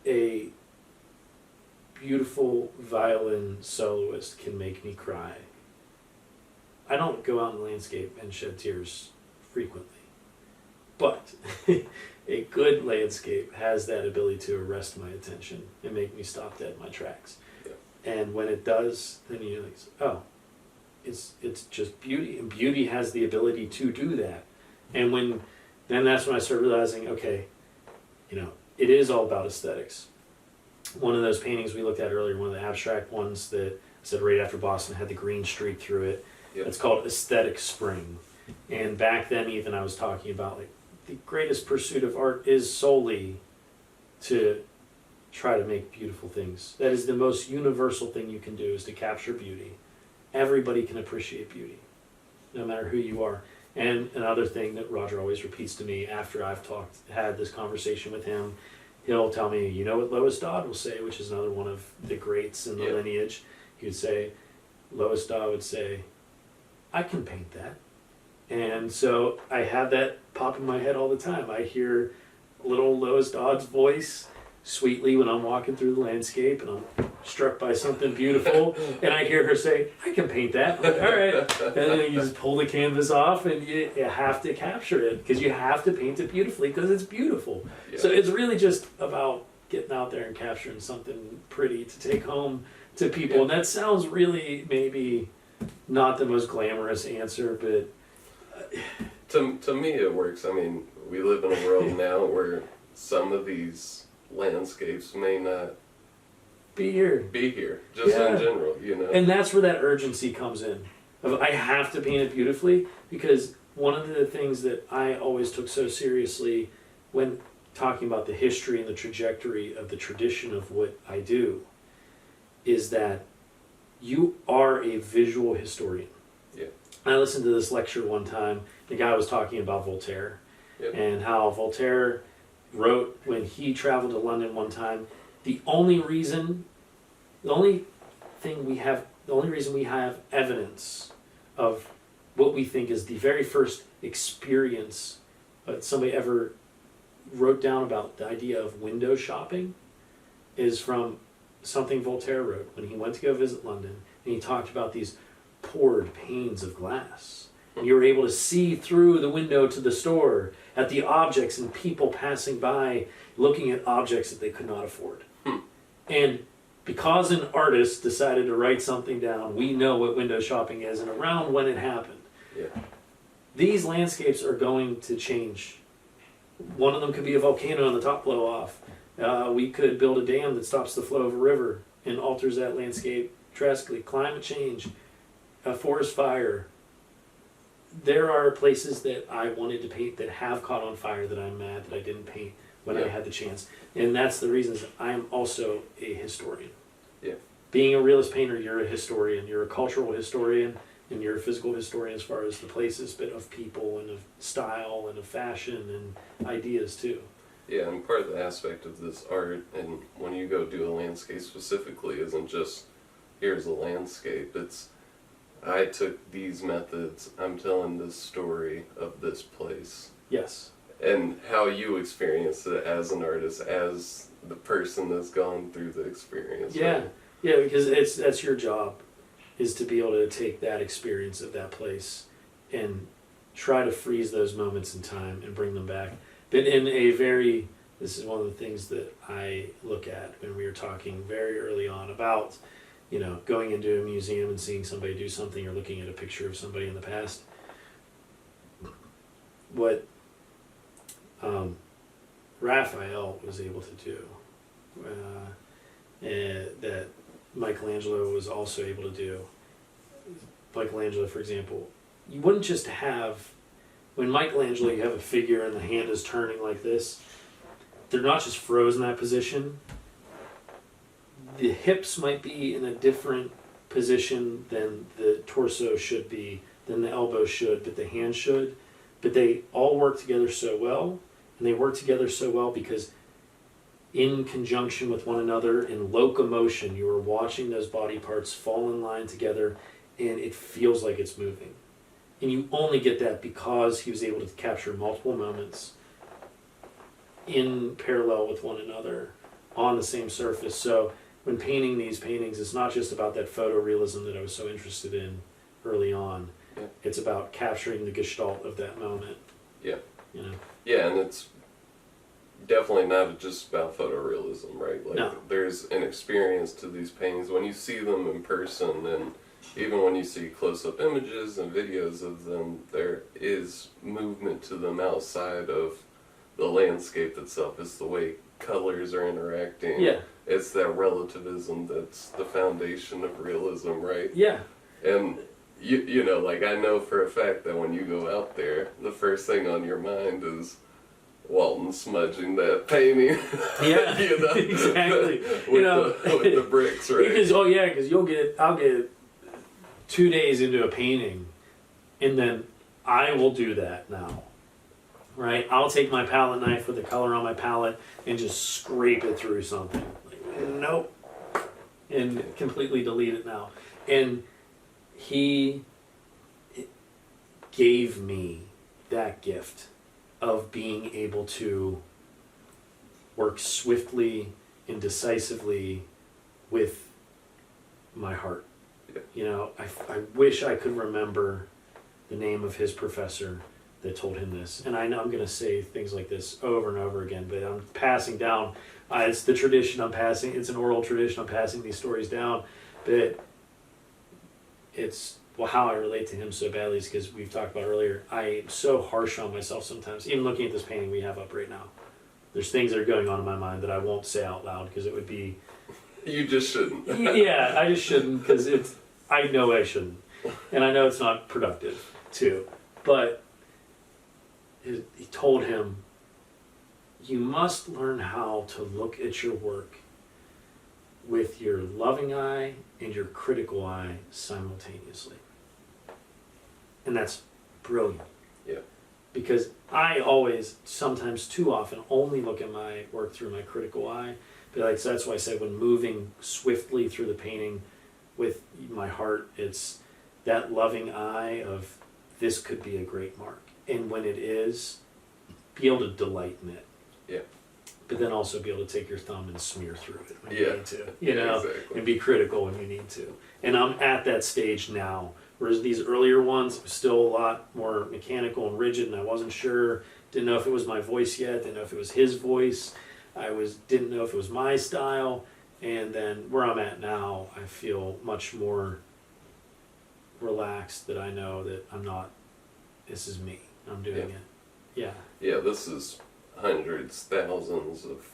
a beautiful violin soloist can make me cry, I don't go out in the landscape and shed tears frequently. But a good landscape has that ability to arrest my attention and make me stop dead in my tracks. Yeah. And when it does, then you're like, oh, it's just beauty. And beauty has the ability to do that. And then that's when I started realizing, okay, it is all about aesthetics. One of those paintings we looked at earlier, one of the abstract ones that I said right after Boston had the green streak through it. Yep. It's called Aesthetic Spring. And back then even I was talking about like the greatest pursuit of art is solely to try to make beautiful things. That is the most universal thing you can do, is to capture beauty. Everybody can appreciate beauty, no matter who you are. And another thing that Roger always repeats to me after I've had this conversation with him, he'll tell me, you know what Lois Dodd will say, which is another one of the greats in the lineage. He would say, Lois Dodd would say, I can paint that. And so I have that pop in my head all the time. I hear little Lois Dodd's voice sweetly when I'm walking through the landscape and I'm struck by something beautiful, and I hear her say, I can paint that. I'm like, all right. And then you just pull the canvas off and you have to capture it, because you have to paint it beautifully because it's beautiful. Yeah. So it's really just about getting out there and capturing something pretty to take home to people. Yeah. And that sounds really maybe not the most glamorous answer, but to me it works. I mean, we live in a world now where some of these landscapes may not be here just in general, and that's where that urgency comes in of I have to paint it beautifully, because one of the things that I always took so seriously when talking about the history and the trajectory of the tradition of what I do is that you are a visual historian. Yeah. I listened to this lecture one time. The guy was talking about Voltaire. Yep. And how Voltaire wrote when he traveled to London one time, the only reason we have evidence of what we think is the very first experience that somebody ever wrote down about the idea of window shopping is from something Voltaire wrote when he went to go visit London, and he talked about these poured panes of glass. And you were able to see through the window to the store at the objects and people passing by looking at objects that they could not afford. And because an artist decided to write something down, we know what window shopping is and around when it happened. Yeah. These landscapes are going to change. One of them could be a volcano on the top blow off. We could build a dam that stops the flow of a river and alters that landscape drastically. Climate change, a forest fire. There are places that I wanted to paint that have caught on fire that I'm mad that I didn't paint when I had the chance. And that's the reason I am also a historian. Yeah. Being a realist painter, you're a historian. You're a cultural historian, and you're a physical historian as far as the places, but of people and of style and of fashion and ideas too. Yeah, and part of the aspect of this art, and when you go do a landscape specifically, isn't just, here's a landscape. It's, I took these methods, I'm telling this story of this place. Yes. And how you experience it as an artist, as the person that's gone through the experience. Yeah, right? Yeah, because that's your job, is to be able to take that experience of that place and try to freeze those moments in time and bring them back. But in a very, this is one of the things that I look at when we were talking very early on about, going into a museum and seeing somebody do something or looking at a picture of somebody in the past. What Raphael was able to do, that Michelangelo was also able to do. Michelangelo, for example, you wouldn't just have, when Michelangelo, you have a figure and the hand is turning like this, they're not just frozen in that position. The hips might be in a different position than the torso should be. than the elbow should, but the hand should. But they all work together so well, and they work together so well because in conjunction with one another in locomotion, you are watching those body parts fall in line together, and it feels like it's moving. And you only get that because he was able to capture multiple moments in parallel with one another on the same surface. So when painting these paintings, it's not just about that photorealism that I was so interested in early on. Yeah. It's about capturing the gestalt of that moment. Yeah. You know? Yeah, and it's definitely not just about photorealism, right? Like, no. There's an experience to these paintings when you see them in person, and even when you see close-up images and videos of them, there is movement to them outside of the landscape itself. It's the way colors are interacting. Yeah. It's that relativism that's the foundation of realism, right? Yeah. And you know, like, I know for a fact that when you go out there, the first thing on your mind is Walton smudging that painting. Yeah, you know? exactly. with, You know, with the bricks, right? Because, because I'll get 2 days into a painting, and then I will do that now. Right? I'll take my palette knife with the color on my palette and just scrape it through something. Like, nope. And completely delete it now. And he gave me that gift of being able to work swiftly and decisively with my heart. Yeah. You know, I wish I could remember the name of his professor that told him this. And I know I'm going to say things like this over and over again, but I'm passing down. It's the tradition I'm passing. It's an oral tradition. I'm passing these stories down. But it's, well, how I relate to him so badly is because we've talked about earlier, I'm so harsh on myself sometimes. Even looking at this painting we have up right now, there's things that are going on in my mind that I won't say out loud because it would be... You just shouldn't. Yeah, I just shouldn't because I know I shouldn't. And I know it's not productive too. But he told him, you must learn how to look at your work with your loving eye and your critical eye simultaneously. And that's brilliant. Yeah. Because I always, sometimes too often, only look at my work through my critical eye. But like, so that's why I said when moving swiftly through the painting with my heart, it's that loving eye of this could be a great mark. And when it is, be able to delight in it. Yeah. But then also be able to take your thumb and smear through it when Yeah. you need to. You know, exactly. and be critical when you need to. And I'm at that stage now. Whereas these earlier ones, it was still a lot more mechanical and rigid, and I wasn't sure. Didn't know if it was my voice yet. Didn't know if it was his voice. Didn't know if it was my style. And then where I'm at now, I feel much more relaxed that I know that I'm not, this is me. I'm doing it. Yeah. Yeah, this is hundreds, thousands of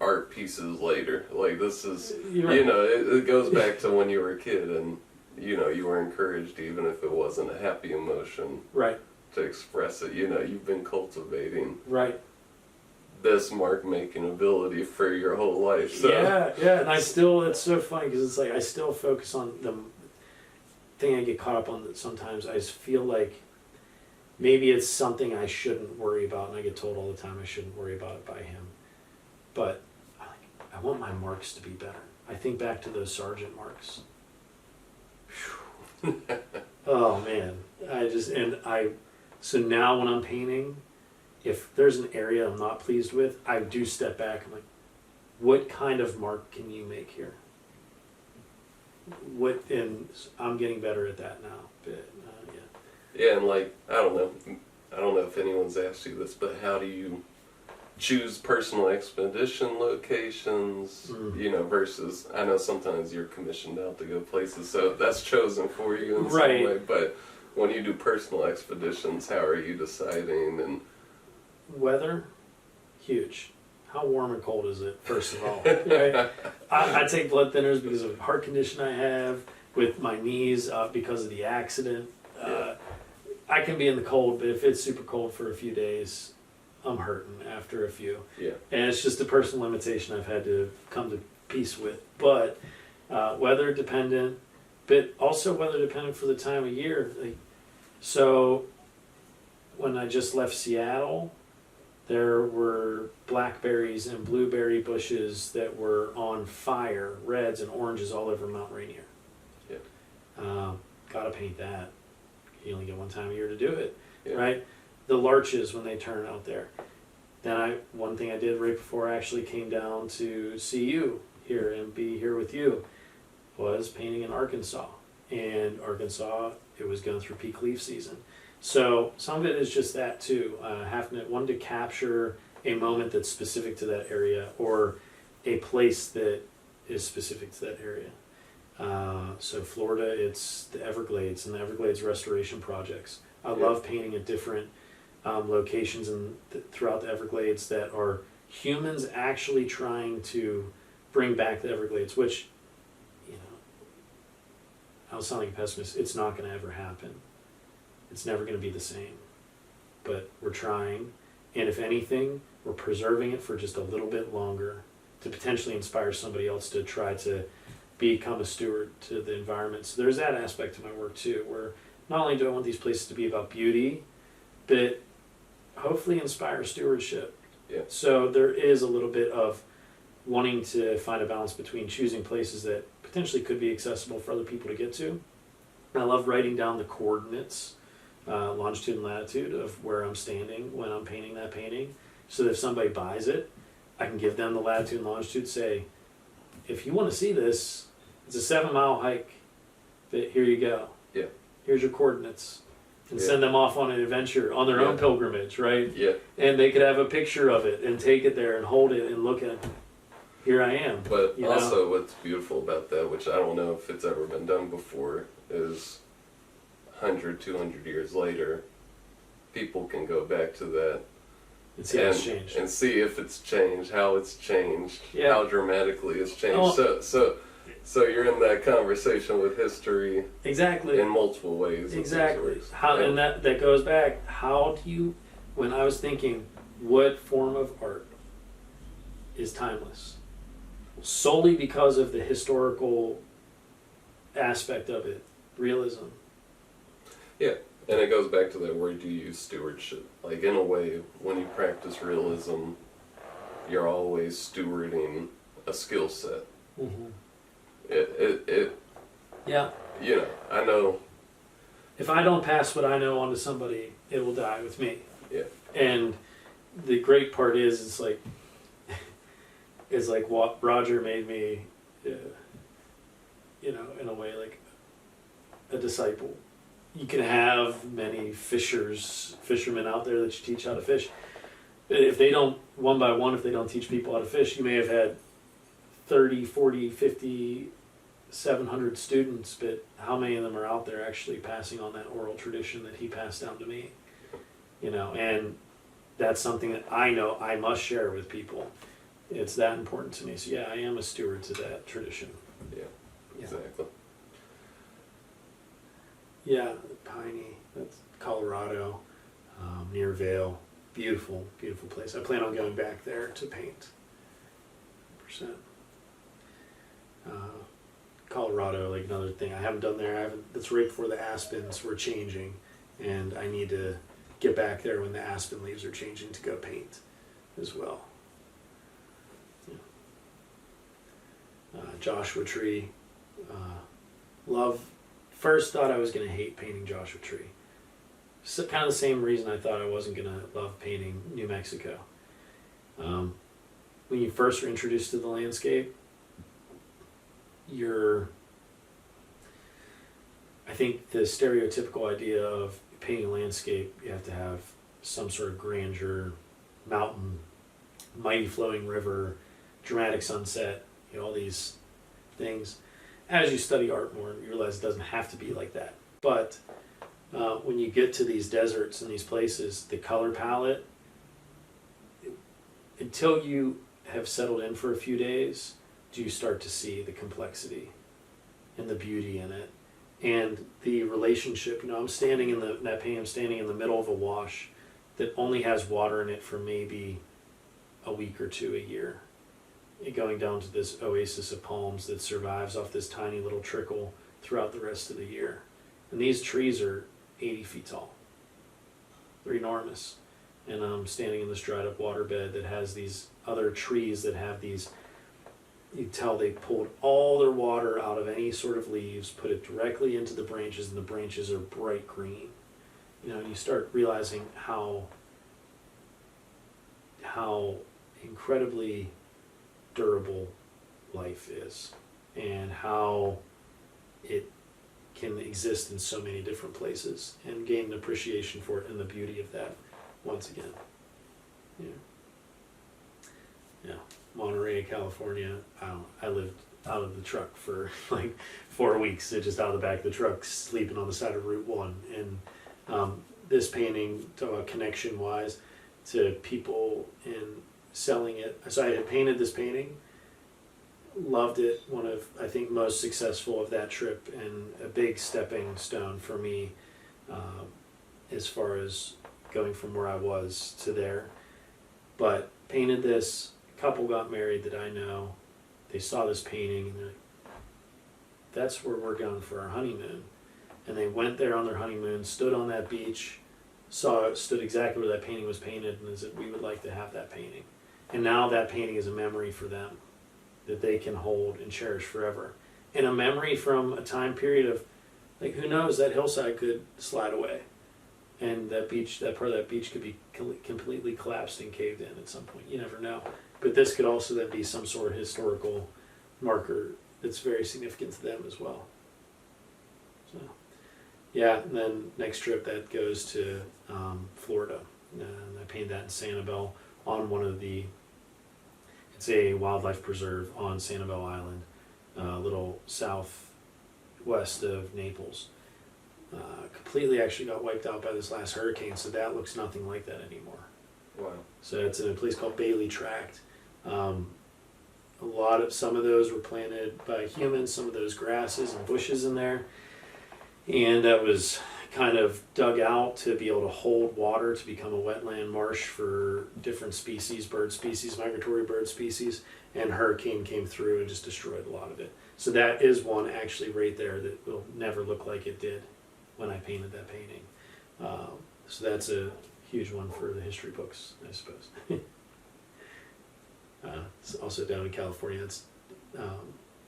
art pieces later. Like, this is, You're right. you know, it goes back to when you were a kid and, you know, you were encouraged, even if it wasn't a happy emotion, Right. to express it. You know, you've been cultivating Right. this mark-making ability for your whole life. So. Yeah, and I still, it's so funny because it's like I still focus on the thing I get caught up on that sometimes I just feel like maybe it's something I shouldn't worry about, and I get told all the time I shouldn't worry about it by him. But I want my marks to be better. I think back to those sergeant marks. Oh man, so now when I'm painting, if there's an area I'm not pleased with, I do step back. I'm like, what kind of mark can you make here? And I'm getting better at that now. But Yeah, and like, I don't know if anyone's asked you this, but how do you choose personal expedition locations, you know, versus, I know sometimes you're commissioned out to go places, so that's chosen for you in some way, but when you do personal expeditions, how are you deciding? And weather, huge. How warm and cold is it, first of all? Right? I take blood thinners because of heart condition I have, with my knees because of the accident. I can be in the cold, but if it's super cold for a few days, I'm hurting after a few. Yeah. And it's just a personal limitation I've had to come to peace with. But weather dependent, but also weather dependent for the time of year. Like, so when I just left Seattle, there were blackberries and blueberry bushes that were on fire, reds and oranges all over Mount Rainier. Yeah. Gotta paint that. You only get one time a year to do it, Yeah. right? The larches when they turn out there. Then one thing I did right before I actually came down to see you here and be here with you was painting in Arkansas. And Arkansas, it was going through peak leaf season. So some of it is just that too. Wanted to capture a moment that's specific to that area or a place that is specific to that area. So Florida, it's the Everglades and the Everglades restoration projects. I love painting at different locations throughout the Everglades that are humans actually trying to bring back the Everglades, which, you know, I'll sound like a pessimist, it's not going to ever happen. It's never going to be the same. But we're trying, and if anything, we're preserving it for just a little bit longer to potentially inspire somebody else to try to become a steward to the environment. So there's that aspect to my work too, where not only do I want these places to be about beauty, but hopefully inspire stewardship. Yeah. So there is a little bit of wanting to find a balance between choosing places that potentially could be accessible for other people to get to. And I love writing down the coordinates, longitude and latitude of where I'm standing when I'm painting that painting, so that if somebody buys it, I can give them the latitude and longitude, say, if you want to see this, it's a 7-mile hike, but here you go. Yeah. Here's your coordinates. And send them off on an adventure, on their own pilgrimage, right? Yeah. And they could have a picture of it and take it there and hold it and look at it. Here I am. But also what's beautiful about that, which I don't know if it's ever been done before, is 100, 200 years later, people can go back to that and see how it's changed. And see if it's changed, how it's changed, how dramatically it's changed. So you're in that conversation with history exactly in multiple ways. Exactly. And that goes back. How do you? When I was thinking, what form of art is timeless? Solely because of the historical aspect of it, realism. Yeah, and it goes back to that word you use, stewardship. Like, in a way, when you practice realism, you're always stewarding a skill set. Mm-hmm. Yeah. You know, I know. If I don't pass what I know on to somebody, it will die with me. Yeah. And the great part is, it's like what Roger made me, you know, in a way, like a disciple. You can have many fishermen out there that you teach how to fish. But if they don't, one by one, if they don't teach people how to fish, you may have had 30, 40, 50, 700 students, but how many of them are out there actually passing on that oral tradition that he passed down to me? You know, and that's something that I know I must share with people. It's that important to me. So yeah, I am a steward to that tradition. Yeah, exactly. Yeah, Piney, that's Colorado, near Vail. Beautiful, beautiful place. I plan on going back there to paint. 100%. Colorado, like another thing I haven't done there. That's right before the aspens were changing, and I need to get back there when the aspen leaves are changing to go paint as well. Yeah. Joshua tree. Love. First thought I was going to hate painting Joshua tree. So, kind of the same reason I thought I wasn't going to love painting New Mexico. When you first were introduced to the landscape, I think the stereotypical idea of painting a landscape, you have to have some sort of grandeur, mountain, mighty flowing river, dramatic sunset, you know, all these things. As you study art more, you realize it doesn't have to be like that. But when you get to these deserts and these places, the color palette, until you have settled in for a few days, do you start to see the complexity and the beauty in it and the relationship. You know, I'm standing in that painting, I'm standing in the middle of a wash that only has water in it for maybe a week or two a year. Going down to this oasis of palms that survives off this tiny little trickle throughout the rest of the year. And these trees are 80 feet tall. They're enormous. And I'm standing in this dried up waterbed that has these other trees that have these, you tell they pulled all their water out of any sort of leaves, put it directly into the branches, and the branches are bright green. You know, and you start realizing how incredibly durable life is, and how it can exist in so many different places, and gain an appreciation for it and the beauty of that once again. Yeah, Monterey, California. I lived out of the truck for like 4 weeks, just out of the back of the truck, sleeping on the side of Route 1. And this painting, talk about connection wise to people and selling it. So I had painted this painting, loved it, one of, I think, most successful of that trip, and a big stepping stone for me as far as going from where I was to there. But painted this, a couple got married that I know, they saw this painting and they're like, that's where we're going for our honeymoon. And they went there on their honeymoon, stood on that beach, stood exactly where that painting was painted, and said, we would like to have that painting. And now that painting is a memory for them that they can hold and cherish forever. And a memory from a time period of, like, who knows, that hillside could slide away. And that beach, that part of that beach could be completely collapsed and caved in at some point. You never know. But this could also then be some sort of historical marker that's very significant to them as well. So, yeah, and then next trip that goes to Florida. And I painted that in Sanibel on one of the, it's a wildlife preserve on Sanibel Island, a little southwest of Naples. Completely actually got wiped out by this last hurricane, so that looks nothing like that anymore. Wow. So it's in a place called Bailey Tract. Some of those were planted by humans, some of those grasses and bushes in there. And that was kind of dug out to be able to hold water to become a wetland marsh for different species, bird species, migratory bird species. And hurricane came through and just destroyed a lot of it. So that is one actually right there that will never look like it did when I painted that painting. So that's a huge one for the history books, I suppose. It's also down in California. It's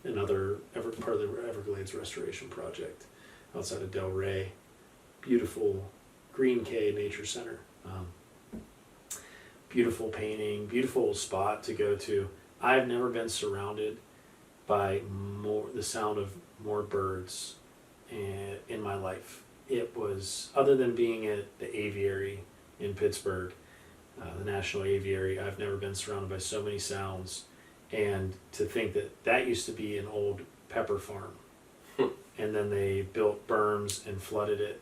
another part of the Everglades restoration project outside of Del Rey. Beautiful Green Cay Nature Center. Beautiful painting, beautiful spot to go to. I've never been surrounded by the sound of more birds in my life. It was, other than being at the aviary in Pittsburgh, the National Aviary, I've never been surrounded by so many sounds. And to think that that used to be an old pepper farm. And then they built berms and flooded it,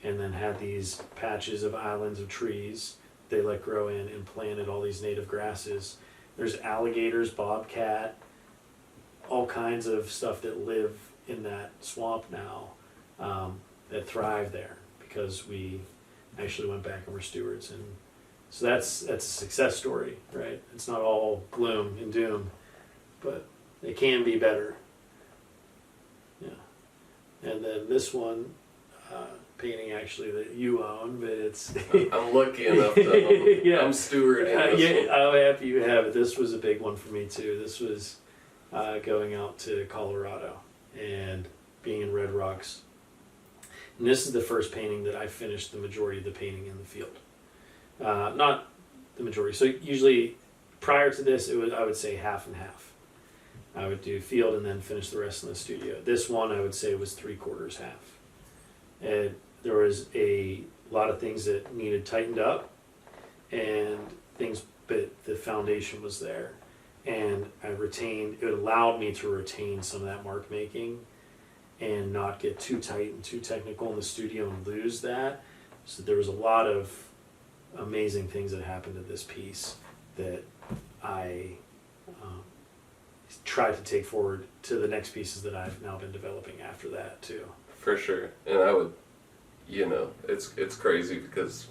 and then had these patches of islands of trees they let grow in, and planted all these native grasses. There's alligators, bobcat, all kinds of stuff that live in that swamp now, that thrive there because we actually went back and were stewards. And so that's a success story, right? It's not all gloom and doom, but it can be better. Yeah. And then this one, painting actually that you own, but it's I'm lucky enough to yeah. I'm stewarding this one. I'm happy you have it. This was a big one for me too. This was going out to Colorado and being in Red Rocks. And this is the first painting that I finished the majority of the painting in the field. Not the majority. So usually prior to this, I would say half and half. I would do field and then finish the rest in the studio. This one I would say was 3/4 half. And there was a lot of things that needed tightened up and things, but the foundation was there. And it allowed me to retain some of that mark making and not get too tight and too technical in the studio and lose that. So there was a lot of amazing things that happened to this piece that I tried to take forward to the next pieces that I've now been developing after that too. For sure. And I would, it's crazy because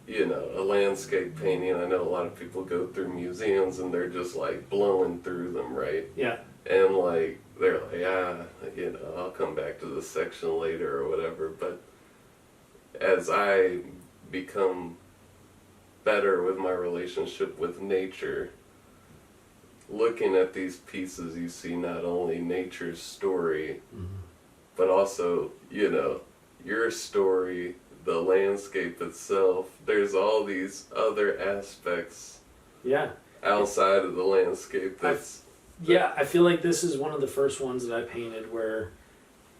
a landscape painting. I know a lot of people go through museums and they're just like blowing through them, right? Yeah. And like they're like, I'll come back to this section later or whatever. But as I become better with my relationship with nature, looking at these pieces, you see not only nature's story, but also, your story, the landscape itself. There's all these other aspects outside of the landscape I feel like this is one of the first ones that I painted where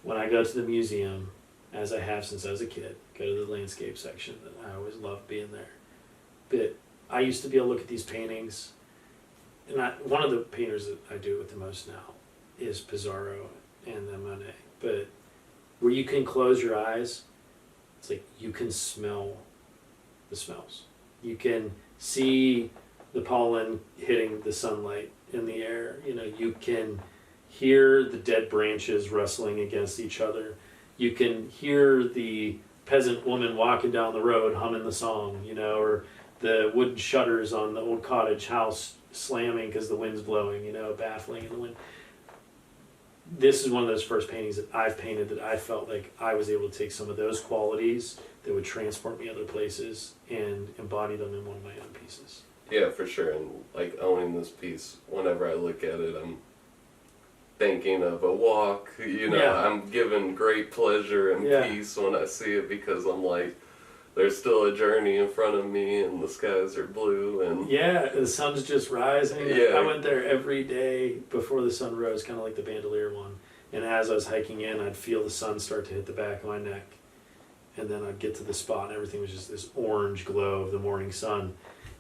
when I go to the museum, as I have since I was a kid, go to the landscape section, and I always loved being there. But I used to be able to look at these paintings, and one of the painters that I do it with the most now is Pissarro and then Monet. But where you can close your eyes, it's like you can smell the smells. You can see the pollen hitting the sunlight in the air. You can hear the dead branches rustling against each other. You can hear the peasant woman walking down the road humming the song, or the wooden shutters on the old cottage house slamming because the wind's blowing, baffling in the wind. This is one of those first paintings that I've painted that I felt like I was able to take some of those qualities that would transport me other places and embody them in one of my own pieces. Yeah, for sure. And like owning this piece, whenever I look at it, I'm thinking of a walk. I'm given great pleasure and peace when I see it, because I'm like, there's still a journey in front of me, and the skies are blue, and the sun's just rising. I went there every day before the sun rose, kind of like the Bandelier one. And as I was hiking in, I'd feel the sun start to hit the back of my neck, and then I'd get to the spot, and everything was just this orange glow of the morning sun.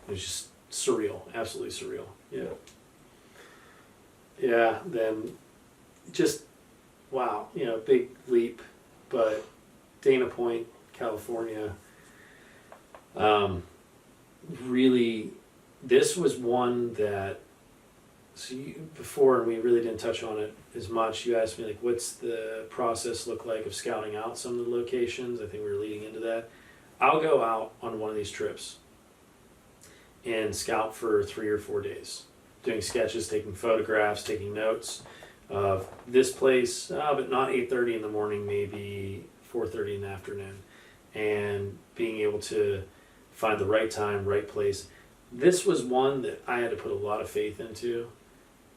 It was just surreal, absolutely surreal. Yeah. Then just wow, big leap, but Dana Point, California. Really, this was one that, before, and we really didn't touch on it as much, you asked me, like, what's the process look like of scouting out some of the locations? I think we were leading into that. I'll go out on one of these trips and scout for 3 or 4 days, doing sketches, taking photographs, taking notes of this place, but not 8:30 in the morning, maybe 4:30 in the afternoon, and being able to find the right time, right place. This was one that I had to put a lot of faith into.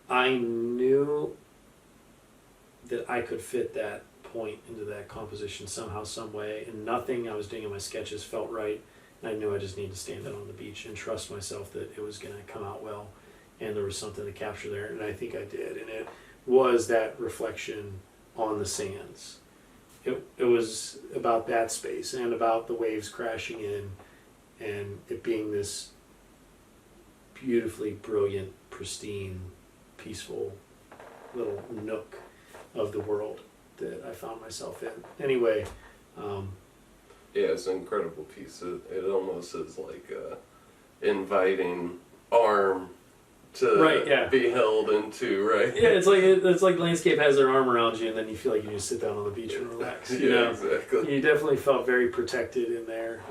I knew that I could fit that point into that composition somehow, some way, and nothing I was doing in my sketches felt right. And I knew I just needed to stand out on the beach and trust myself that it was going to come out well, and there was something to capture there, and I think I did. And it was that reflection on the sands. It was about that space and about the waves crashing in, and it being this beautifully brilliant, pristine, peaceful little nook of the world that I found myself in. Anyway. It's an incredible piece. It almost is like inviting arm to be held into, right? Yeah, it's like landscape has their arm around you, and then you feel like you just sit down on the beach and relax. Exactly. You definitely felt very protected in there.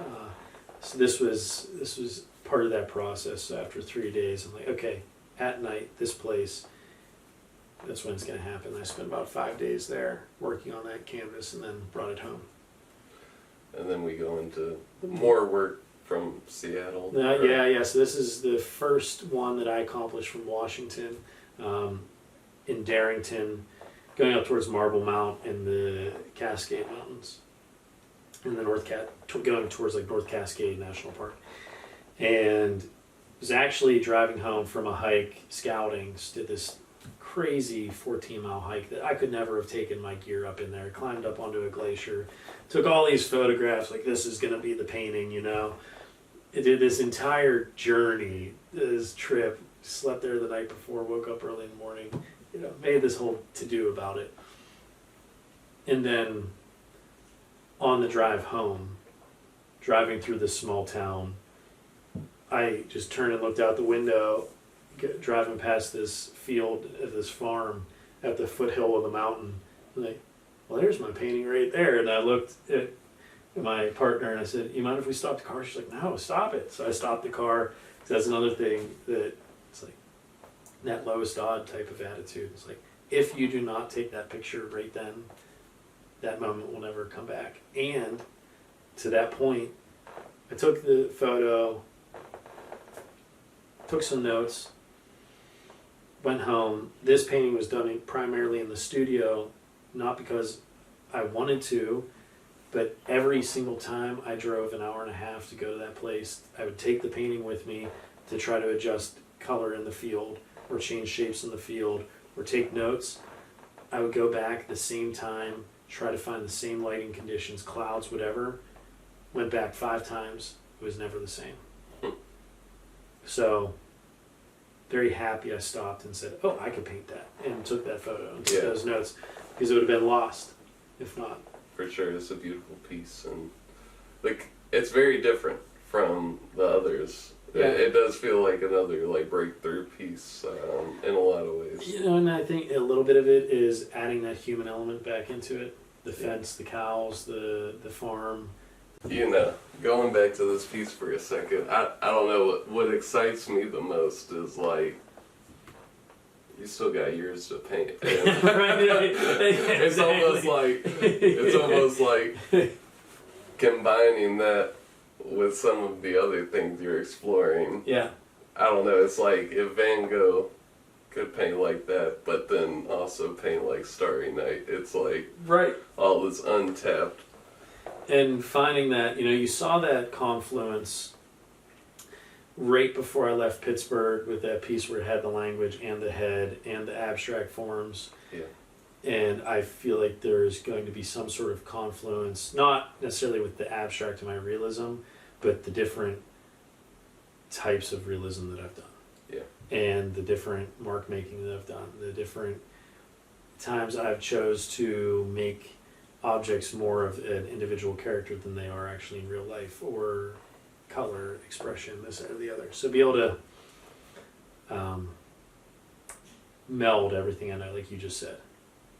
So this was part of that process. So after 3 days, I'm like, okay, at night, this place, that's when it's going to happen. I spent about 5 days there working on that canvas, and then brought it home. And then we go into more work from Seattle. So this is the first one that I accomplished from Washington, in Darrington, going up towards Marble Mount and the Cascade Mountains, and the going towards like North Cascade National Park. And was actually driving home from a hike, scouting, did this crazy 14-mile hike that I could never have taken my gear up in there, climbed up onto a glacier, took all these photographs, like this is going to be the painting, It did this entire journey, this trip, slept there the night before, woke up early in the morning, made this whole to-do about it. And then on the drive home, driving through this small town, I just turned and looked out the window, driving past this field at this farm at the foothill of the mountain. I'm like, well, there's my painting right there. And I looked at my partner, and I said, "You mind if we stop the car?" She's like, "No, stop it." So I stopped the car. So that's another thing that it's like that lowest odd type of attitude. It's like, if you do not take that picture right then, that moment will never come back. And to that point, I took the photo, took some notes, went home. This painting was done primarily in the studio, not because I wanted to, but every single time I drove an hour and a half to go to that place, I would take the painting with me to try to adjust color in the field or change shapes in the field or take notes. I would go back at the same time, try to find the same lighting conditions, clouds, whatever. Went back 5 times. It was never the same. So, very happy I stopped and said, "Oh, I could paint that," and took that photo and took those notes, because it would have been lost if not. For sure, it's a beautiful piece, and like it's very different from the others. Yeah. It does feel like another like breakthrough piece in a lot of ways. You know, and I think a little bit of it is adding that human element back into it. The fence, the cows, the farm. You know, going back to this piece for a second, I don't know what excites me the most is like you still got years to paint. It's almost like combining that with some of the other things you're exploring. Yeah. I don't know, it's like if Van Gogh could paint like that, but then also paint like Starry Night, it's like all this untapped. And finding that, you saw that confluence right before I left Pittsburgh with that piece where it had the language and the head and the abstract forms. Yeah. And I feel like there's going to be some sort of confluence, not necessarily with the abstract and my realism, but the different types of realism that I've done. Yeah. And the different mark making that I've done, the different times I've chose to make objects more of an individual character than they are actually in real life, or color, expression, this or the other. So be able to meld everything I know, like you just said,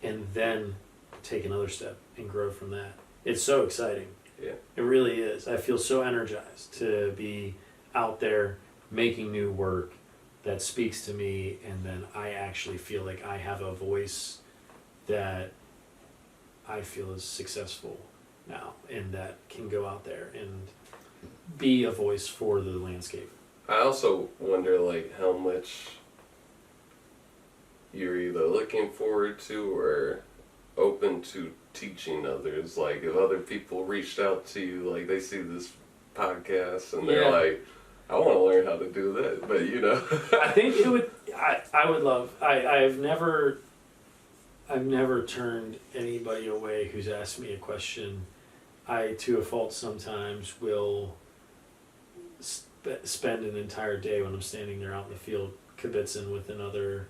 and then take another step and grow from that. It's so exciting. Yeah. It really is. I feel so energized to be out there making new work that speaks to me, and then I actually feel like I have a voice that I feel is successful now, and that can go out there and be a voice for the landscape. I also wonder like how much you're either looking forward to or open to teaching others. Like if other people reached out to you, like they see this podcast and they're like, I want to learn how to do that, but I think it would. I would love. I've never turned anybody away who's asked me a question. I, to a fault, sometimes will spend an entire day when I'm standing there out in the field kibitzing with another,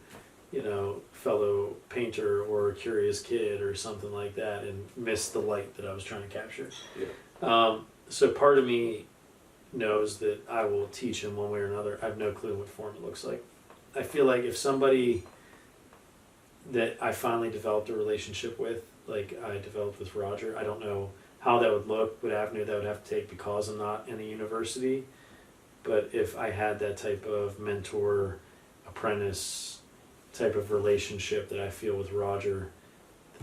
fellow painter or curious kid or something like that, and miss the light that I was trying to capture. Yeah. So part of me knows that I will teach in one way or another. I have no clue what form it looks like. I feel like if somebody that I finally developed a relationship with, like I developed with Roger, I don't know how that would look, what avenue that would have to take, because I'm not in a university. But if I had that type of mentor, apprentice type of relationship that I feel with Roger,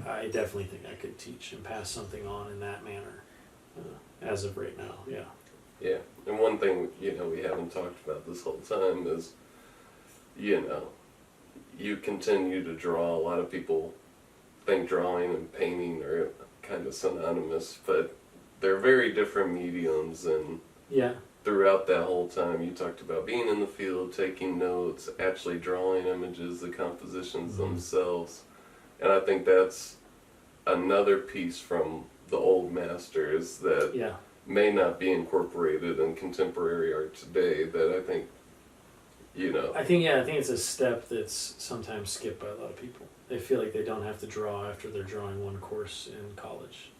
I definitely think I could teach and pass something on in that manner, as of right now. Yeah. Yeah, and one thing we haven't talked about this whole time is, you continue to draw. A lot of people think drawing and painting are kind of synonymous, but they're very different mediums. And throughout that whole time, you talked about being in the field, taking notes, actually drawing images, the compositions themselves. And I think that's another piece from the old masters that may not be incorporated in contemporary art today, that I think, I think it's a step that's sometimes skipped by a lot of people. They feel like they don't have to draw after they're drawing one course in college,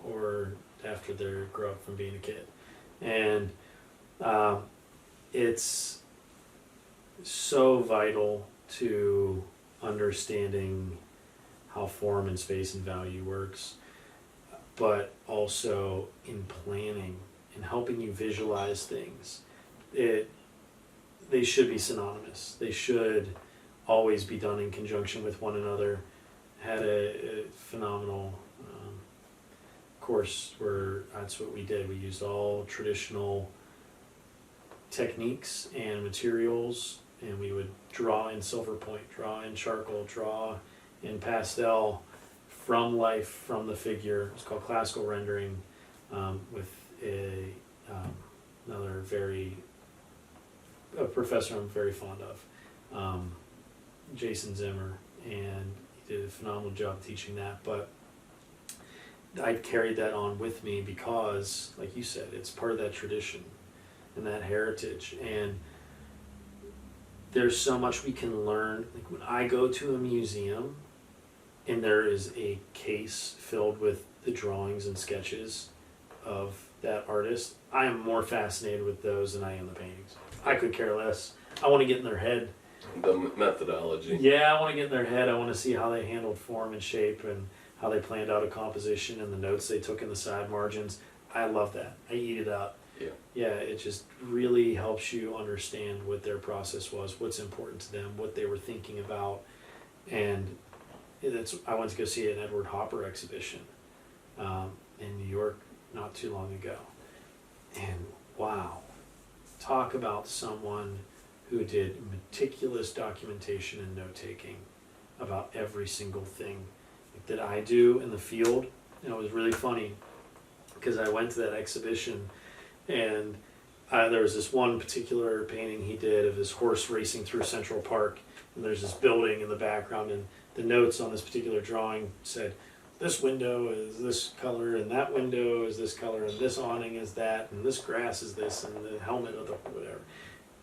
or after they grow up from being a kid. And it's so vital to understanding how form and space and value works. but also in planning and helping you visualize things. They should be synonymous. They should always be done in conjunction with one another. Had a phenomenal course where that's what we did. We used all traditional techniques and materials, and we would draw in silver point, draw in charcoal, draw in pastel from life, from the figure. It's called classical rendering, with another a professor I'm very fond of, Jason Zimmer, and he did a phenomenal job teaching that. But I carried that on with me because, like you said, it's part of that tradition and that heritage. And there's so much we can learn. Like when I go to a museum and there is a case filled with the drawings and sketches of that artist, I am more fascinated with those than I am the paintings. I could care less. I want to get in their head. The methodology. Yeah, I want to get in their head. I want to see how they handled form and shape and how they planned out a composition and the notes they took in the side margins. I love that. I eat it up. Yeah. Yeah, it just really helps you understand what their process was, what's important to them, what they were thinking about. And I went to go see an Edward Hopper exhibition in New York not too long ago. And wow, talk about someone who did meticulous documentation and note-taking about every single thing that I do in the field. And it was really funny because I went to that exhibition and there was this one particular painting he did of this horse racing through Central Park, and there's this building in the background, and the notes on this particular drawing said, this window is this color, and that window is this color, and this awning is that, and this grass is this, and the helmet of the whatever.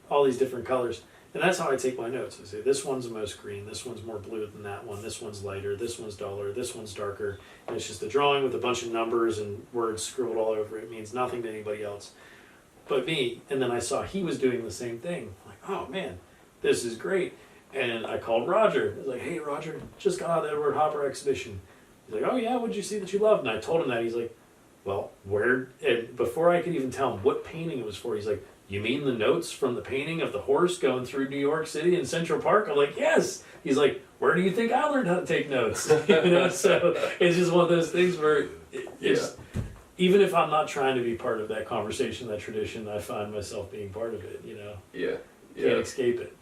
All these different colors. And that's how I take my notes. I say, this one's the most green, this one's more blue than that one, this one's lighter, this one's duller, this one's darker. And it's just a drawing with a bunch of numbers and words scribbled all over it. It means nothing to anybody else but me. And then I saw he was doing the same thing. I'm like, oh man, this is great. And I called Roger. I was like, hey Roger, just got out of the Edward Hopper exhibition. He's like, oh yeah, what'd you see that you loved? And I told him that. He's like, well, where? And before I could even tell him what painting it was for, he's like, you mean the notes from the painting of the horse going through New York City and Central Park? I'm like, yes. He's like, where do you think I learned how to take notes? So it's just one of those things where it's, even if I'm not trying to be part of that conversation, that tradition, I find myself being part of it, Yeah. Can't escape it.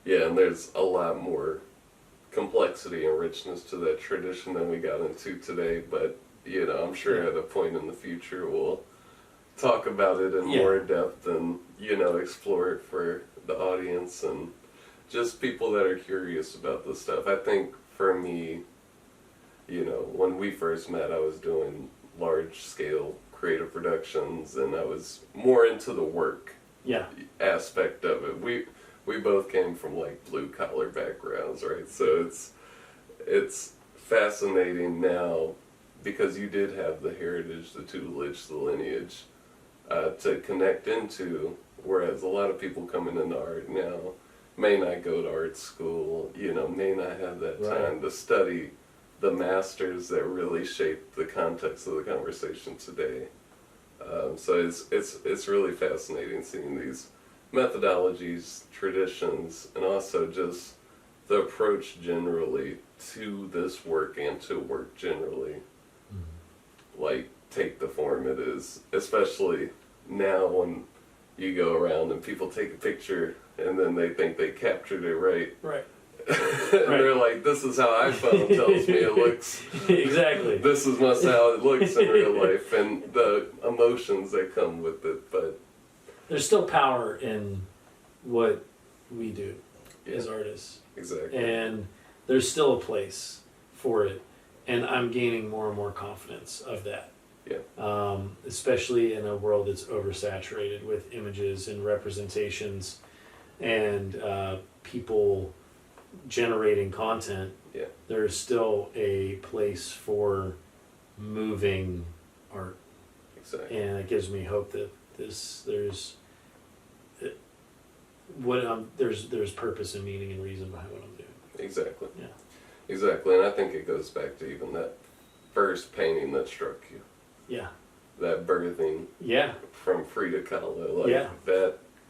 Yeah, and there's a lot more complexity and richness to that tradition than we got into today, but, I'm sure at a point in the future we'll talk about it in more depth and, explore it for the audience and just people that are curious about this stuff. I think for me, when we first met, I was doing large scale creative productions and I was more into the work aspect of it. We both came from like blue collar backgrounds, right? So it's fascinating now because you did have the heritage, the tutelage, the lineage to connect into, whereas a lot of people coming into art now may not go to art school, may not have that time to study the masters that really shape the context of the conversation today. So it's really fascinating seeing these methodologies, traditions, and also just the approach generally to this work and to work generally. Like, take the form it is, especially now when you go around and people take a picture and then they think they captured it right. And they're like, this is how iPhone tells me it looks. Exactly. This is how it looks in real life, and the emotions that come with it. But there's still power in what we do as artists. Exactly. And there's still a place for it. And I'm gaining more and more confidence of that. Especially in a world that's oversaturated with images and representations and people generating content. There's still a place for moving art. Exactly. And it gives me hope that there's purpose and meaning and reason behind what I'm doing. Exactly. And I think it goes back to even that first painting that struck you. Yeah. that birthing Yeah. from Frida Kahlo. Like Yeah.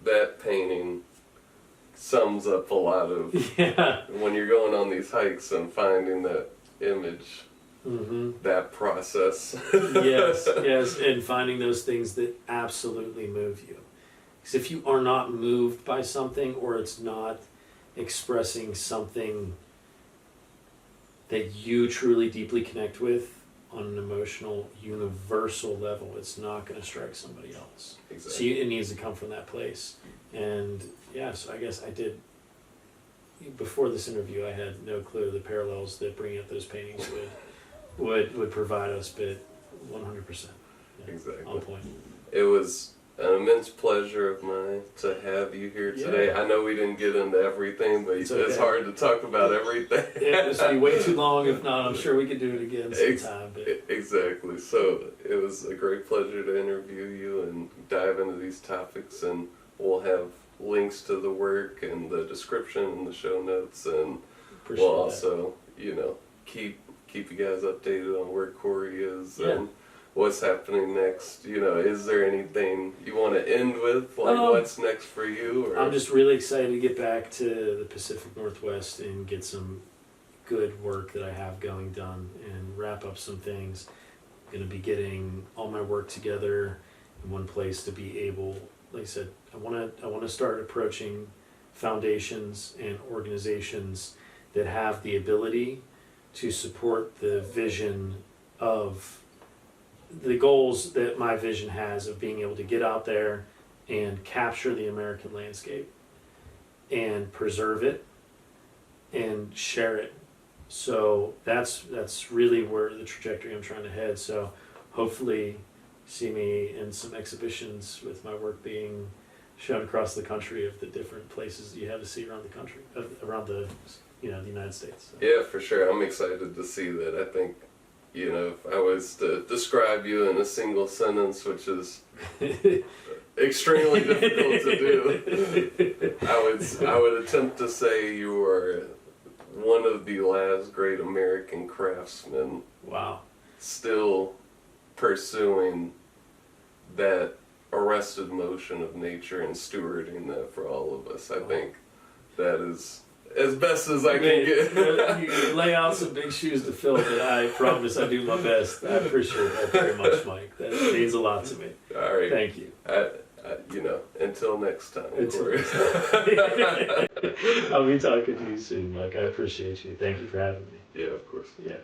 that painting sums up a lot of Yeah. when you're going on these hikes and finding that image, that process. Yes, yes, and finding those things that absolutely move you. Because if you are not moved by something, or it's not expressing something that you truly deeply connect with on an emotional, universal level, it's not going to strike somebody else. Exactly. So it needs to come from that place. And yeah, so I guess I did, before this interview, I had no clue the parallels that bringing up those paintings would provide us, but 100%. Yeah, Exactly. on point. It was an immense pleasure of mine to have you here today. Yeah. I know we didn't get into everything, but It's it's okay. hard to talk about everything. It was be way too long. If not, I'm sure we could do it again sometime. But Exactly. So it was a great pleasure to interview you and dive into these topics, and we'll have links to the work and the description and the show notes, and appreciate we'll that. also, keep you guys updated on where Cory is Yeah. and what's happening next. Is there anything you want to end with? Like, what's next for you? Or? I'm just really excited to get back to the Pacific Northwest and get some good work that I have going done and wrap up some things. I'm going to be getting all my work together in one place to be able, like I said, I want to start approaching foundations and organizations that have the ability to support the vision of the goals that my vision has of being able to get out there and capture the American landscape and preserve it and share it. So that's really where the trajectory I'm trying to head. So hopefully see me in some exhibitions with my work being shown across the country of the different places that you have to see around the country, around the the United States. So. Yeah, for sure. I'm excited to see that. I think, if I was to describe you in a single sentence, which is extremely difficult to do, I would attempt to say you are one of the last great American craftsmen. Wow. Still pursuing that arrested motion of nature and stewarding that for all of us. I think that is as best as I can get. You lay out some big shoes to fill, but I promise I do my best. I appreciate that very much, Mike. That means a lot to me. All right. Thank you. Until next time. I'll be talking to you soon, Mike. I appreciate you. Thank you for having me. Yeah, of course. Yeah.